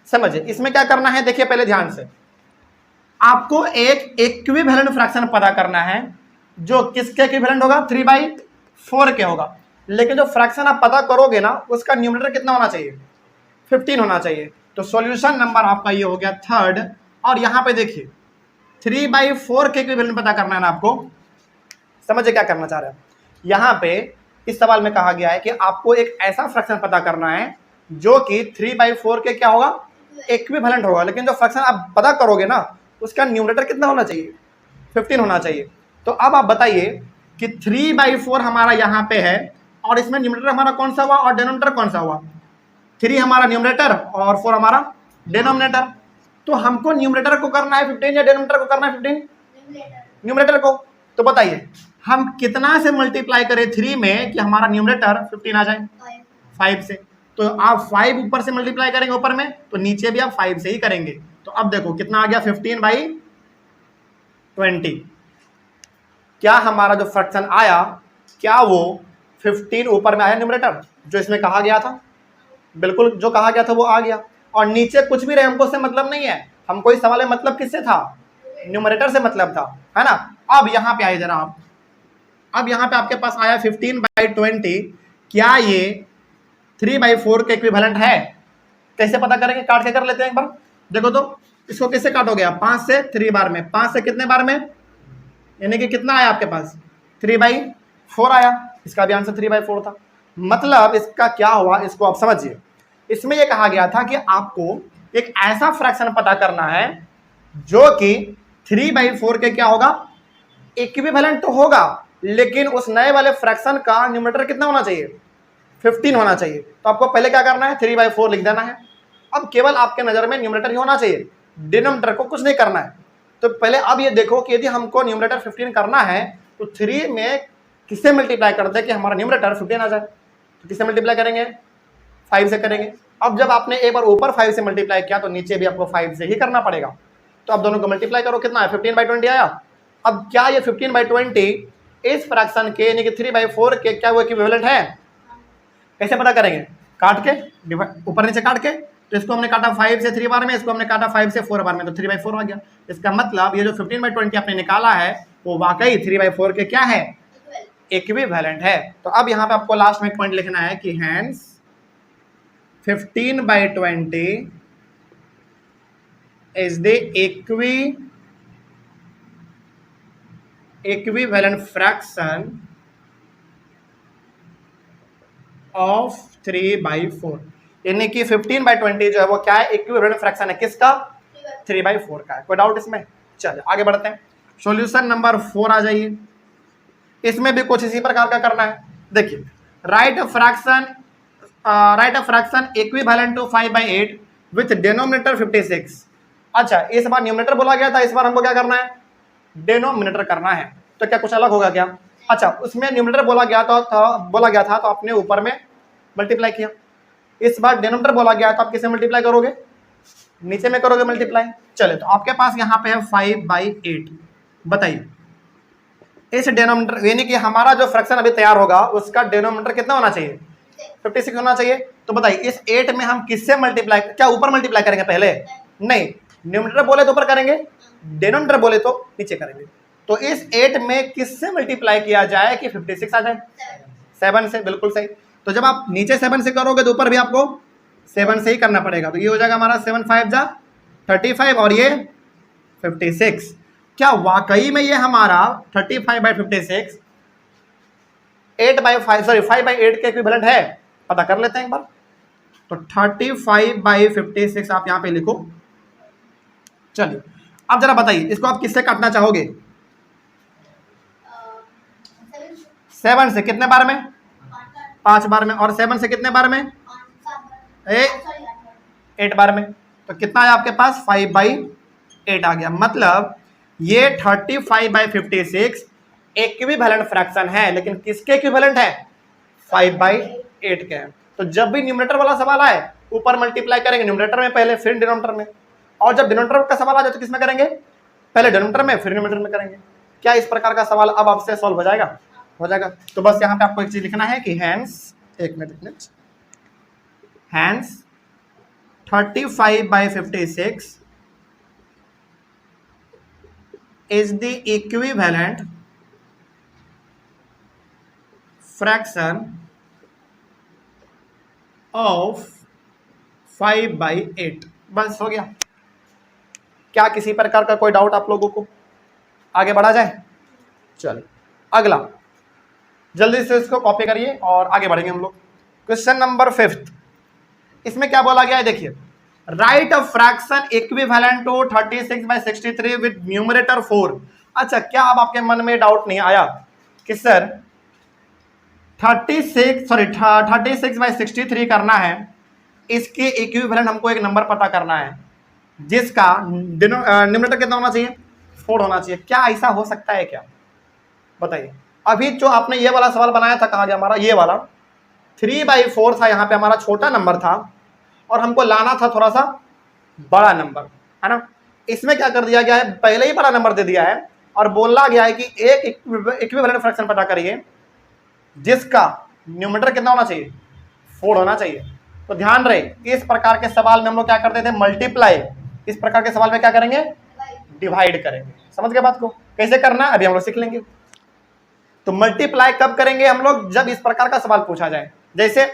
समझिए इसमें क्या करना है, देखिए पहले ध्यान से। आपको एक इक्विवेलेंट फ्रैक्शन पता करना है जो किसके इक्विवेलेंट होगा? 3/4 के होगा। लेकिन जो फ्रैक्शन आप पता करोगे ना उसका न्यूमरेटर कितना होना चाहिए? 15 होना चाहिए। तो सॉल्यूशन नंबर आपका ये हो गया 3rd। और यहाँ पे देखिए 3/4 के इक्विवेलेंट पता करना है ना आपको। समझिए क्या करना चाह रहे हैं। यहाँ पे इस सवाल में कहा गया है कि आपको एक ऐसा फ्रैक्शन पता करना है जो कि 3/4 के क्या होगा? इक्विवेलेंट होगा। लेकिन जो फ्रैक्शन आप पता करोगे ना उसका न्यूमरेटर कितना होना चाहिए? 15 होना चाहिए। तो अब आप बताइए कि 3/4 हमारा यहाँ पे है और इसमें न्यूमरेटर हमारा कौन सा हुआ और डिनोमिनेटर कौन सा हुआ? 3 हमारा न्यूमरेटर और 4 हमारा डिनोमिनेटर। तो हमको न्यूमरेटर को करना है 15 या डिनोमिनेटर को करना है 15? न्यूमरेटर को। तो बताइए हम कितना से मल्टीप्लाई करें 3 में कि हमारा न्यूमरेटर 15 आ जाए? 5 से। तो आप 5 ऊपर से मल्टीप्लाई करेंगे ऊपर में, तो नीचे भी आप 5 से ही करेंगे। तो अब देखो कितना आ गया 15/20। क्या हमारा जो फ्रैक्शन आया क्या वो 15 ऊपर में आया न्यूमरेटर जो इसमें कहा गया था? बिल्कुल जो कहा गया था वो आ गया। और नीचे कुछ भी रहे हमको उससे मतलब नहीं है, हमको इस सवाल में मतलब किससे था? न्यूमरेटर से मतलब था, है ना। अब यहाँ पे आइए जरा आप, अब यहाँ पे आपके पास आया 15/20। क्या ये 3/4 के इक्विवेलेंट है? कैसे पता करेंगे? काट के कर लेते हैं एक बार। देखो तो इसको कैसे काटोगे आप? 5 से 3 बार में, 5 से कितने बार में, यानी कि कितना आया आपके पास? 3/4 आया। इसका भी आंसर 3/4 था। मतलब इसका क्या हुआ इसको आप समझिए। इसमें यह कहा गया था कि आपको एक ऐसा फ्रैक्शन पता करना है जो कि 3/4 के क्या होगा? इक्विवेलेंट तो होगा, लेकिन उस नए वाले फ्रैक्शन का न्यूमरेटर कितना होना चाहिए? 15 होना चाहिए। तो आपको पहले क्या करना है? 3/4 लिख देना है। अब केवल आपके नजर में न्यूमरेटर ही होना चाहिए, डिनोमिनेटर को कुछ नहीं करना है। तो पहले अब ये देखो कि यदि हमको न्यूमरेटर 15 करना है तो 3 में किससे मल्टीप्लाई कर दे कि हमारा न्यूमरेटर 15 आ जाए? तो किससे मल्टीप्लाई करेंगे? 5 से करेंगे। अब जब आपने एक बार ऊपर 5 से मल्टीप्लाई किया तो नीचे भी आपको 5 से ही करना पड़ेगा। तो आप दोनों को मल्टीप्लाई करो, कितना है? 15/20 आया। अब क्या ये 15/20 इस फ्रैक्शन के यानी कि 3/4 के क्या वो इक्विवेलेंट है? कैसे पता करेंगे? काट के, ऊपर नीचे काट के। तो इसको हमने काटा 5 से 3 बार में, इसको हमने काटा 5 से 4 बार में, तो 3/4 आ गया। इसका मतलब ये जो 15/20 आपने निकाला है वो वाकई 3/4 के क्या है? इक्विवेलेंट है। तो अब यहाँ पे आपको लास्ट में एक पॉइंट लिखना है कि hence 15/20 is the equivalent fraction of 3/4। यानी कि 15/20 जो है वो क्या है? इक्विवेलेंट फ्रैक्शन है किसका? 3/4 का है। कोई डाउट इसमें? चलिए आगे बढ़ते हैं। सॉल्यूशन नंबर 4 आ जाइए। इसमें भी कुछ इसी प्रकार का करना है। देखिए write a fraction equivalent to 5/8 with denominator 56। अच्छा इस बार न्यूमरेटर बोला गया था, इस बार हमको क्या करना है? डिनोमिनेटर करना है। तो क्या कुछ अलग होगा क्या? अच्छा उसमें न्यूमरेटर बोला गया था तो आपने ऊपर में मल्टीप्लाई किया। इस बार डिनोमिनेटर बोला गया तो आप किसे मल्टीप्लाई करोगे? नीचे में करोगे मल्टीप्लाई। चले तो आपके पास यहाँ पे है 5/8। बताइए इस डिनोमिनेटर यानी कि हमारा जो फ्रैक्शन अभी तैयार होगा उसका डिनोमिनेटर कितना होना चाहिए? 56 होना चाहिए। तो बताइए इस 8 में हम किससे मल्टीप्लाई, क्या ऊपर मल्टीप्लाई करेंगे पहले? नहीं, न्यूमरेटर बोले तो ऊपर करेंगे, डिनोमिनेटर बोले तो नीचे करेंगे। तो इस 8 में किससे मल्टीप्लाई किया जाए कि 56 आ जाए? 7 से। बिल्कुल सही। तो जब आप नीचे 7 से करोगे तो ऊपर भी आपको 7 से ही करना पड़ेगा। तो ये हो जाएगा हमारा 7 5 जा 35 और ये 56। क्या वाकई में ये हमारा 35/56 5/8 के इक्विवेलेंट है? पता कर लेते हैं एक बार। तो 35/56 आप यहां पे लिखो। चलिए अब जरा बताइए इसको आप किससे काटना चाहोगे? 7 से कितने बार में? 5 बार में। और 7 से कितने बार में? 8 बार में। तो कितना है आपके पास? 5/8 आ गया। मतलब ये 35/56 इक्विवेलेंट फ्रैक्शन है, लेकिन किसके इक्विवेलेंट है? 5/8 के। तो जब भी न्यूमरेटर वाला सवाल आए ऊपर मल्टीप्लाई करेंगे न्यूमरेटर में पहले, फिर डिनोमिनेटर में। और जब डिनोमिनेटर का सवाल आ जाए तो किसमें करेंगे? पहले डिनोमिनेटर में फिर न्यूमरेटर में करेंगे। क्या इस प्रकार का सवाल अब आपसे सॉल्व हो जाएगा? हो जाएगा। तो बस यहाँ पे आपको एक चीज लिखना है कि hence 35/56 is the equivalent fraction of 5/8। बस हो गया। क्या किसी प्रकार का कोई डाउट आप लोगों को? आगे बढ़ा जाए। चलिए अगला जल्दी से इसको कॉपी करिए और आगे बढ़ेंगे हम लोग। Question number 5। इसमें क्या बोला गया है? देखिए write a fraction equivalent to 36/63 with numerator 4। अच्छा क्या अब आपके मन में डाउट नहीं आया कि सर 36/63 करना है, इसके इक्विवेलेंट हमको एक नंबर पता करना है, जिसका न्यूमरेटर कितना होना चाहिए, 4 होना चाहिए। क्या ऐसा हो सकता है क्या, बताइए। अभी जो आपने ये वाला सवाल बनाया था, कहाँ गया हमारा ये वाला, 3/4 था, यहाँ पे हमारा छोटा नंबर था और हमको लाना था थोड़ा सा बड़ा नंबर, है ना। इसमें क्या कर दिया गया है, पहले ही बड़ा नंबर दे दिया है और बोला गया है कि एक इक्विवेलेंट फ्रैक्शन पता करिए जिसका न्यूमरेटर कितना होना चाहिए, 4 होना चाहिए। तो ध्यान रहे, इस प्रकार के सवाल में हम लोग क्या करते थे, मल्टीप्लाई। इस प्रकार के सवाल में क्या करेंगे, डिवाइड करेंगे। समझ गए बात को, कैसे करना है अभी हम लोग सीख लेंगे। तो मल्टीप्लाई कब करेंगे हम लोग, जब इस प्रकार का सवाल पूछा जाए, जैसे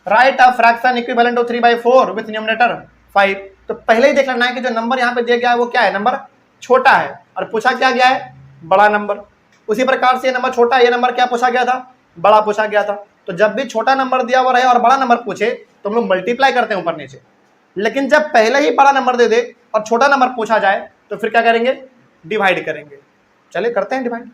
write a fraction equivalent to 3/4 with numerator 5। तो पहले ही देख लेना है कि जो नंबर यहाँ पे दिया गया है वो क्या है, नंबर छोटा है, और पूछा क्या गया है, बड़ा नंबर। उसी प्रकार से ये नंबर छोटा है, ये नंबर क्या पूछा गया था, बड़ा पूछा गया था। तो जब भी छोटा नंबर दिया हुआ रहे और बड़ा नंबर पूछे तो हम लोग मल्टीप्लाई करते हैं ऊपर नीचे। लेकिन जब पहले ही बड़ा नंबर दे दे और छोटा नंबर पूछा जाए तो फिर क्या करेंगे, डिवाइड करेंगे। चलिए करते हैं डिवाइड।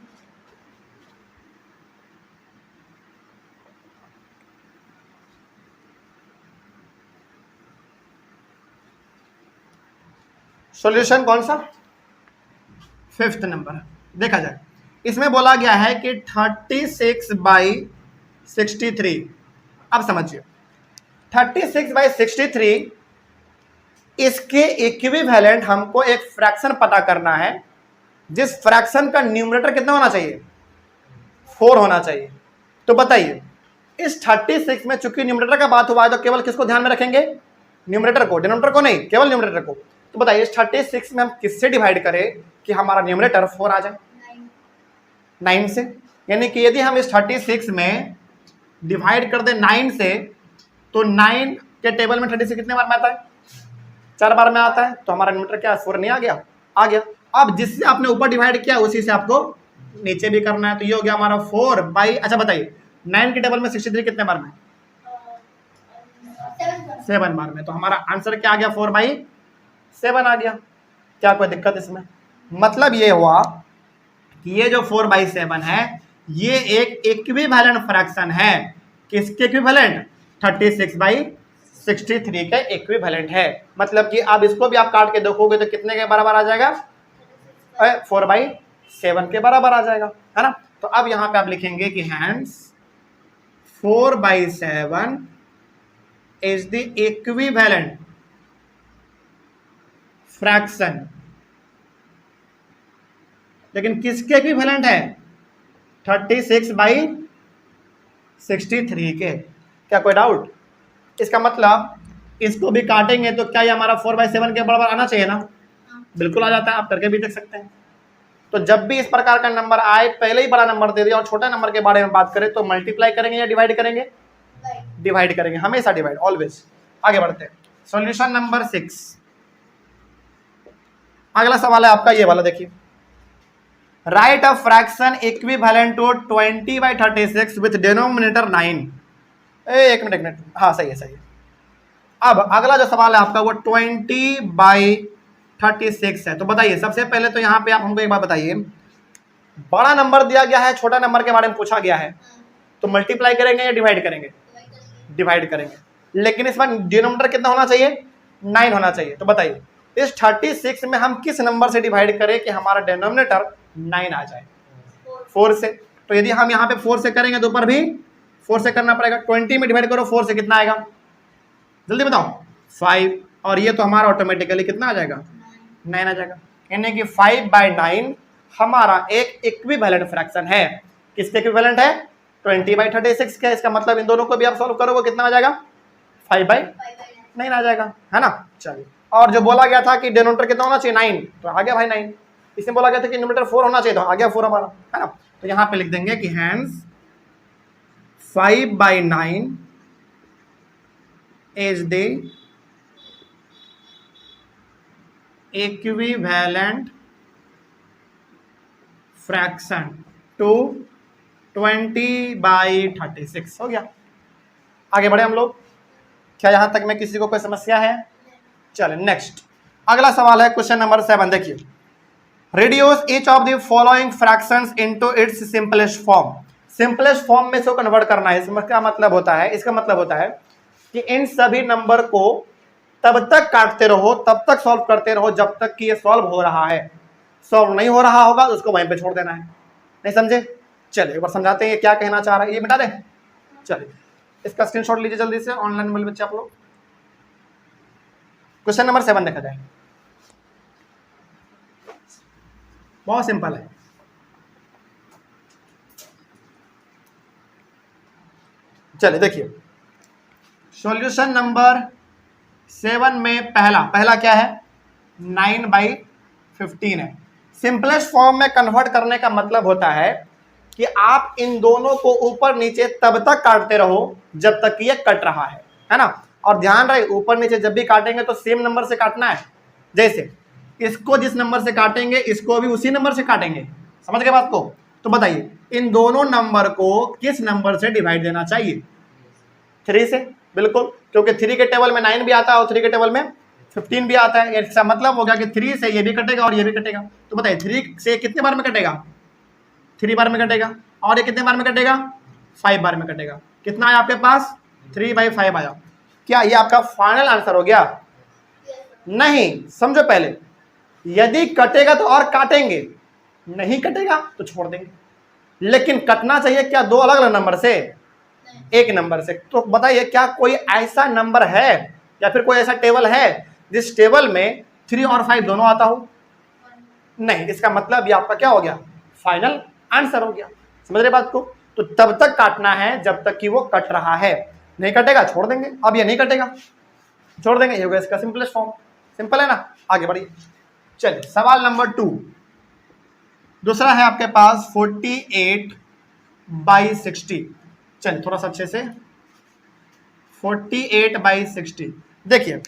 सॉल्यूशन कौन सा, 5th नंबर देखा जाए। इसमें बोला गया है कि 36/63। अब समझिए 36/63, इसके इक्विवेलेंट हमको एक फ्रैक्शन पता करना है जिस फ्रैक्शन का न्यूमरेटर कितना होना चाहिए, 4 होना चाहिए। तो बताइए इस 36 में चूंकि न्यूमरेटर का बात हुआ है तो केवल किसको ध्यान में रखेंगे, न्यूमरेटर को, डिनोमिनेटर को नहीं, केवल न्यूमरेटर को। तो बताइए इस 36 में हम किससे डिवाइड करें कि हमारा न्यूमरेटर 4 आ जाए, 9 से। यानी कि यदि हम इस 36 में डिवाइड कर दें 9 से, तो 9 के टेबल में 36 कितने बार में आता है, 4 बार में आता है। तो हमारा न्यूमरेटर क्या, 4 नहीं आ गया, आ गया। अब जिससे आपने ऊपर डिवाइड किया उसी से आपको नीचे भी करना है। तो ये हो गया हमारा 4 अच्छा बताइए 9 के टेबल में 63 कितने बार में, 7 बार में। तो हमारा आंसर क्या आ गया, 4/7 आ गया। क्या कोई दिक्कत इसमें, मतलब ये हुआ कि ये जो 4/7 है ये एक इक्विवेलेंट फ्रैक्शन है। किसके इक्विवेलेंट, 36/63 के इक्विवेलेंट है। मतलब कि अब इसको भी आप काट के देखोगे तो कितने के बराबर आ जाएगा, 4/7 के बराबर आ जाएगा, है ना। तो अब यहां पे आप लिखेंगे कि hence 4/7 is the equivalent fraction. लेकिन किसके इक्विवेलेंट है, 36/63 के। क्या कोई डाउट, इसका मतलब इसको भी काटेंगे तो क्या ये हमारा 4/7 के बराबर आना चाहिए ना, बिल्कुल आ जाता है, आप करके भी देख सकते हैं। तो जब भी इस प्रकार का नंबर आए, पहले ही बड़ा नंबर दे दिया और छोटा नंबर के बारे में बात करें तो मल्टीप्लाई करेंगे या डिवाइड करेंगे, डिवाइड करेंगे, हमेशा डिवाइड, ऑलवेज। आगे बढ़ते हैं, सॉल्यूशन नंबर 6। अगला सवाल है आपका ये वाला, देखिए write a fraction equivalent to 20/36 with denominator 9। एक मिनट, हाँ सही है, सही है। अब अगला जो सवाल है आपका वो 20/36 है। तो बताइए सबसे पहले तो यहाँ पे आप हमको एक बात बताइए, बड़ा नंबर दिया गया है, छोटा नंबर के बारे में पूछा गया है, तो मल्टीप्लाई करेंगे या डिवाइड करेंगे, डिवाइड करेंगे। लेकिन इस बार डिनोमिनेटर कितना होना चाहिए, 9 होना चाहिए। तो बताइए इस 36 में हम किस नंबर से डिवाइड करें कि हमारा डिनोमिनेटर 9 आ जाए, 4 से। तो यदि हम यहाँ पे 4 से करेंगे तो ऊपर भी 4 से करना पड़ेगा। 20 में डिवाइड करो 4 से, कितना आएगा, जल्दी बताओ, 5। और ये तो हमारा ऑटोमेटिकली कितना आ जाएगा, 9 आ जाएगा। यानी कि 5/9 हमारा एक इक्विवेलेंट फ्रैक्शन है। किसके इक्विवेलेंट है, 20/36 का। इसका मतलब इन दोनों को भी आप सॉल्व करोगे कितना आ जाएगा, 5/9 आ जाएगा, है ना। चलिए, और जो बोला गया था कि डिनोमिनेटर कितना होना चाहिए, 9, तो आ गया भाई 9। इसमें बोला गया था कि न्यूमरेटर 4 होना चाहिए, तो आ गया 4 हमारा, है ना। तो यहाँ पे लिख देंगे कि hence 5/9 is the equivalent fraction to 20/36। हो गया, आगे बढ़े हम लोग। क्या यहां तक में किसी को कोई समस्या है, चले नेक्स्ट। अगला सवाल है क्वेश्चन नंबर 7। देखिए reduce each of the following fractions into its simplest form. Simplest form में से कन्वर्ट करना है। इसका मतलब होता है कि इन सभी नंबर को तब तक काटते रहो, तब तक सॉल्व करते रहो जब तक कि ये सॉल्व हो रहा है। सॉल्व नहीं हो रहा होगा तो उसको वहीं पे छोड़ देना है। नहीं समझे? चलिए एक बार समझाते हैं ये क्या कहना चाह रहा है। ये मिटा दें, चलिए इसका स्क्रीनशॉट लीजिए जल्दी से, ऑनलाइन वाले बच्चे आप लोग। क्वेश्चन नंबर 7 देखा जाए, बहुत सिंपल है। चलिए देखिए, सॉल्यूशन नंबर 7 में पहला क्या है, 9/15 है। सिंपलेस्ट फॉर्म में कन्वर्ट करने का मतलब होता है कि आप इन दोनों को ऊपर नीचे तब तक काटते रहो जब तक कि ये कट रहा है ना। और ध्यान रहे, ऊपर नीचे जब भी काटेंगे तो सेम नंबर से काटना है। जैसे इसको जिस नंबर से काटेंगे इसको भी उसी नंबर से काटेंगे। समझ गए बात को? तो बताइए इन दोनों नंबर को किस नंबर से डिवाइड देना चाहिए? 3 से, बिल्कुल, क्योंकि 3 के टेबल में 9 भी आता है और 3 के टेबल में 15 भी आता है। इसका मतलब हो गया कि 3 से ये भी कटेगा और ये भी कटेगा। तो बताइए 3 से कितने बार में कटेगा? 3 बार में कटेगा। और ये कितने बार में कटेगा? 5 बार में कटेगा। कितना आया आपके पास? 3/5 आया। क्या ये आपका फाइनल आंसर हो गया? नहीं, समझो पहले, यदि कटेगा तो और काटेंगे, नहीं कटेगा तो छोड़ देंगे। लेकिन कटना चाहिए क्या दो अलग अलग नंबर से? एक नंबर से। तो बताइए क्या कोई ऐसा नंबर है या फिर कोई ऐसा टेबल है जिस टेबल में 3 और 5 दोनों आता हो? नहीं। इसका मतलब ये आपका क्या हो गया? फाइनल आंसर हो गया। समझ रहे बात को? तो तब तक काटना है जब तक कि वो कट रहा है। नहीं कटेगा छोड़ देंगे। अब ये नहीं कटेगा, छोड़ देंगे। ये होगा इसका सिंपलेस्ट फॉर्म। सिंपल है ना? आगे बढ़िए। चलिए सवाल नंबर 2 दूसरा है आपके पास 48/60। चलिए थोड़ा सा अच्छे से, 48/60। देखिए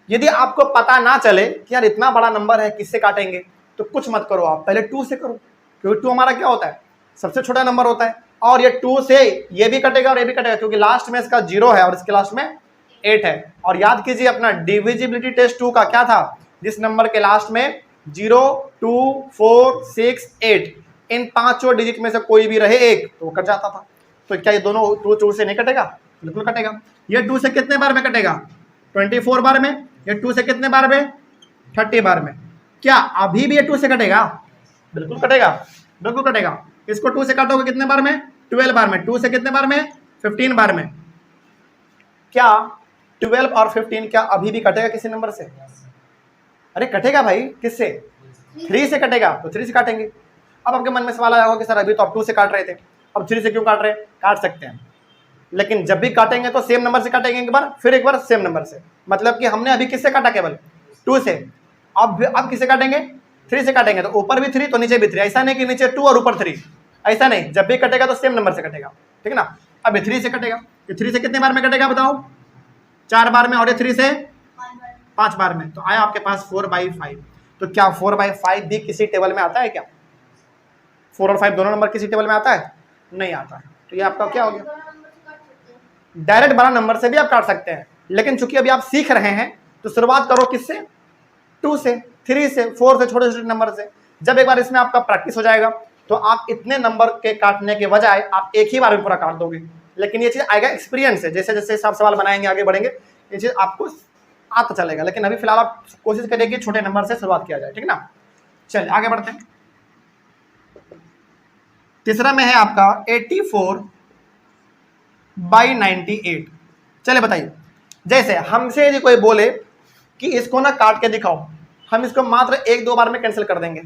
यदि आपको पता ना चले कि यार इतना बड़ा नंबर है किससे काटेंगे, तो कुछ मत करो, आप पहले 2 से करो, क्योंकि 2 हमारा क्या होता है? सबसे छोटा नंबर होता है। और ये 2 से ये भी कटेगा और ये भी कटेगा, क्योंकि लास्ट में इसका 0 है और इसके लास्ट में 8 है। और याद कीजिए अपना डिविजिबिलिटी टेस्ट 2 का क्या था? जिस नंबर के लास्ट में 0, 2, 4, 6, 8 इन 5 डिजिट में से कोई भी रहे एक तो वो कट जाता था। तो क्या ये दोनों 2 से नहीं कटेगा? बिल्कुल कटेगा। ये 2 से कितने बार में कटेगा? 24 बार में। ये 2 से कितने बार में? 30 बार में। क्या अभी भी ये 2 से कटेगा? बिल्कुल कटेगा, बिल्कुल कटेगा। इसको 2 से काटोगे कितने बार में? 12 बार में। 2 से कितने बार में? 15 बार में। क्या 12 और 15 क्या अभी भी कटेगा किसी नंबर से? अरे कटेगा भाई। किससे? 3 से कटेगा। तो 3 से काटेंगे। अब आपके मन में सवाल आया होगा कि सर अभी तो आप 2 से काट रहे थे, अब 3 से क्यों काट रहे हैं? काट सकते हैं, लेकिन जब भी काटेंगे तो सेम नंबर से काटेंगे एक बार, फिर एक बार सेम नंबर से। मतलब कि हमने अभी किससे काटा? केवल 2 से। अब किससे काटेंगे? 3 से काटेंगे। तो ऊपर भी 3 तो नीचे भी 3। ऐसा नहीं कि नीचे 2 और ऊपर 3, ऐसा नहीं। जब भी कटेगा तो सेम नंबर से कटेगा, ठीक है ना? अब ये 3 से कटेगा। ये 3 से कितने बार में कटेगा बताओ? 4 बार में। और ये 3 से 5 बार में। तो आया आपके पास 4/5। तो क्या 4/5 भी किसी टेबल में आता है क्या? 4 और 5 दोनों नंबर किसी टेबल में आता है? नहीं आता है। तो ये आपका क्या हो गया? डायरेक्ट बड़ा नंबर से भी आप काट सकते हैं, लेकिन चूंकि अभी आप सीख रहे हैं तो शुरुआत करो किससे? 2 से, 3 से, 4 से, छोटे छोटे नंबर से। जब एक बार इसमें आपका प्रैक्टिस हो जाएगा तो आप इतने नंबर के काटने के बजाय आप एक ही बार में पूरा काट दोगे। लेकिन ये चीज आएगा एक्सपीरियंस से। जैसे जैसे आप सवाल बनाएंगे आगे बढ़ेंगे ये चीज आपको आता चलेगा। लेकिन अभी फिलहाल आप कोशिश करेंगे छोटे नंबर से शुरुआत किया जाए, ठीक ना? चलिए आगे बढ़ते हैं। तीसरा में है आपका 84/98। चले बताइए, जैसे हमसे यदि कोई बोले कि इसको ना काट के दिखाओ, हम इसको मात्र 1-2 बार में कैंसिल कर देंगे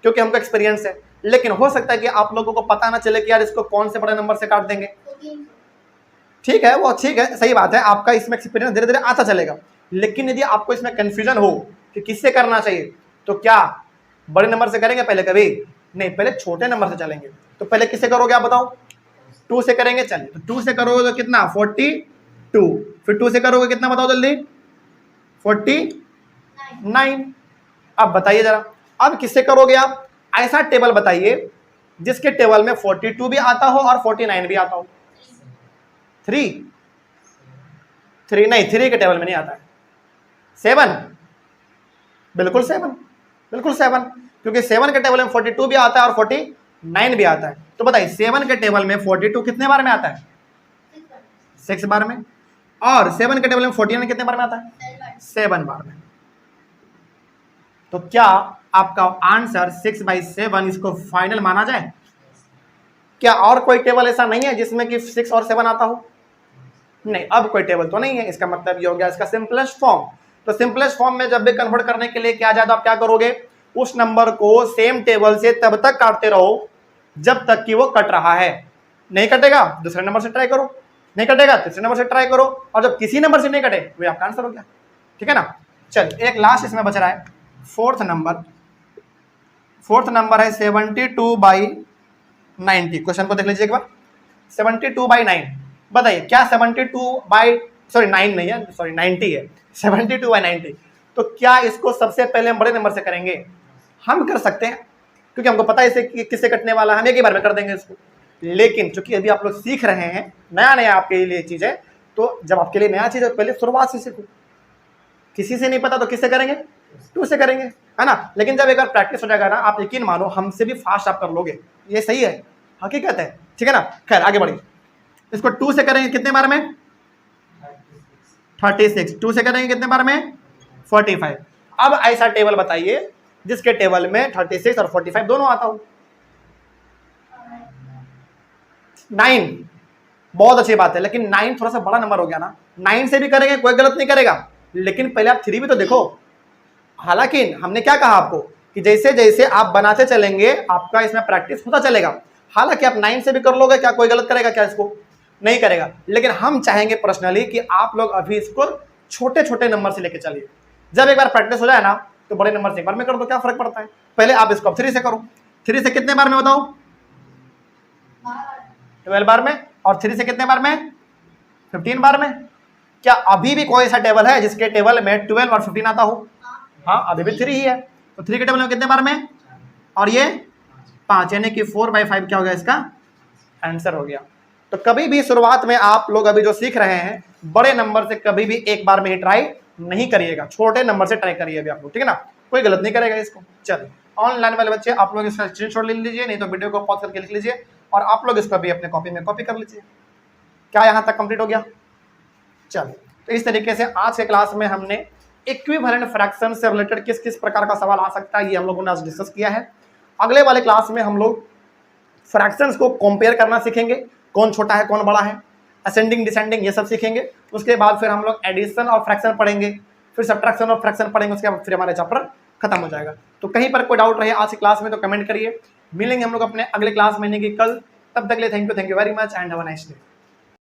क्योंकि हमको एक्सपीरियंस है। लेकिन हो सकता है कि आप लोगों को पता ना चले कि यार इसको कौन से बड़े नंबर से काट देंगे। ठीक है, वो ठीक है, सही बात है, आपका इसमें एक्सपीरियंस धीरे धीरे आता चलेगा। लेकिन यदि आपको इसमें कंफ्यूजन हो कि किससे करना चाहिए, तो क्या बड़े नंबर से करेंगे पहले? कभी नहीं, पहले छोटे नंबर से चलेंगे। तो पहले किससे करोगे आप बताओ? 2 से करेंगे। चलिए तो 2 से करोगे तो कितना? 42। फिर 2 से करोगे कितना बताओ जल्दी? 49। अब बताइए जरा, अब किससे करोगे आप? ऐसा टेबल बताइए जिसके टेबल में 42 भी आता हो और 49 भी आता हो। 3 नहीं, 3 के टेबल में नहीं आता है। 7, बिल्कुल 7, बिल्कुल 7, क्योंकि 7 के टेबल में 42 भी आता है और 49 भी आता है। तो बताइए 7 के टेबल में 42 कितने बार में आता है? 6 बार में। और 7 के टेबल में 49 कितने बार में आता है? 7 बार में। तो क्या आपका आंसर 6/7 इसको फाइनल माना जाए? क्या और कोई टेबल ऐसा नहीं है जिसमें कि 6 और 7 आता हो? नहीं, अब कोई टेबल तो नहीं है। इसका मतलब ये हो गया इसका सिंपलेस्ट फॉर्म। तो सिंपलेस्ट फॉर्म में जब भी कन्वर्ट करने के लिए क्या जाए तो आप क्या करोगे, उस नंबर को सेम टेबल से तब तक काटते रहो जब तक कि वो कट रहा है। नहीं कटेगा दूसरे नंबर से ट्राई करो, नहीं कटेगा तीसरे नंबर से ट्राई करो, और जब किसी नंबर से नहीं कटे वो आपका आंसर हो गया। ठीक है ना। चल एक लास्ट इसमें बच रहा है फोर्थ नंबर है 72/90। क्वेश्चन को देख लीजिए एक बार। 72/9 बताइए क्या 9 नहीं है, सॉरी 90 है। 72/90 तो क्या इसको सबसे पहले हम बड़े नंबर से करेंगे? हम कर सकते हैं क्योंकि हमको पता है इसे किससे कटने वाला है, हम एक ही बार में कर देंगे इसको। लेकिन चूंकि अभी आप लोग सीख रहे हैं, नया आपके लिए चीज है, तो जब आपके लिए नया चीज है पहले शुरुआत से सीखो। किसी से नहीं पता तो किससे करेंगे? 2 से करेंगे, है ना। लेकिन जब एक बार प्रैक्टिस हो जाएगा ना, आप यकीन मानो हमसे भी फास्ट आप कर लोगे। ये सही है, हकीकत है। ठीक है ना। खैर आगे बढ़िए। इसको 2 से करेंगे कितने बार में? 36। 2 से करेंगे कितने बार में? 45। अब ऐसा टेबल बताइए जिसके टेबल में 36 और 45 दोनों आता हो। 9 बहुत अच्छी बात है, लेकिन 9 थोड़ा सा बड़ा नंबर हो गया ना। 9 से भी करेंगे कोई गलत नहीं करेगा, लेकिन पहले आप 3 भी तो देखो। हालांकि हमने क्या कहा आपको कि जैसे जैसे आप बनाते चलेंगे आपका इसमें प्रैक्टिस होता चलेगा। हालांकि आप 9 से भी कर लोगे, क्या कोई गलत करेगा? क्या इसको नहीं करेगा। लेकिन हम चाहेंगे पर्सनली कि आप लोग अभी इसको छोटे छोटे नंबर से लेके चलिए। जब एक बार प्रैक्टिस हो जाए ना तो बड़े नंबर से एक बार में कर दो, क्या फर्क पड़ता है। पहले आप इसको 3 से करो। 3 से कितने बार में बताओ? 12 बार में। और 3 से कितने बार में? 15 बार में। क्या अभी भी कोई ऐसा टेबल है जिसके टेबल में 12 और 15 आता हो? हाँ, अभी भी 3 ही है। तो 3 के टेबल में कितने बार में? और ये 5, यानी कि 4/5 क्या हो गया इसका आंसर हो गया। तो कभी भी शुरुआत में आप लोग अभी जो सीख रहे हैं बड़े नंबर से कभी भी एक बार में ही ट्राई नहीं करिएगा, छोटे नंबर से ट्राई करिए अभी आप लोग। ठीक है ना, कोई गलत नहीं करेगा इसको। चलिए ऑनलाइन वाले बच्चे आप लोग इसका स्क्रीनशॉट ले लीजिए, नहीं तो वीडियो को पॉज करके लिख लीजिए और आप लोग इसको भी अपने कॉपी में कॉपी कर लीजिए। क्या यहाँ तक कंप्लीट हो गया? चलिए, तो इस तरीके से आज के क्लास में हमने इक्विवेलेंट फ्रैक्शन से रिलेटेड किस किस प्रकार का सवाल आ सकता है ये हम लोगों ने आज डिस्कस किया है। अगले वाले क्लास में हम लोग फ्रैक्शंस को कंपेयर करना सीखेंगे, कौन छोटा है कौन बड़ा है, असेंडिंग डिसेंडिंग ये सब सीखेंगे। उसके बाद फिर हम लोग एडिशन और फ्रैक्शन पढ़ेंगे, फिर सब्ट्रैक्शन और फ्रैक्शन पढ़ेंगे। उसके बाद फिर हमारा चैप्टर खत्म हो जाएगा। तो कहीं पर कोई डाउट रहे आज की क्लास में तो कमेंट करिए। मिलेंगे हम लोग अपने अगले क्लास में, यानी कि कल। तब तक के लिए thank you very much and have a nice day.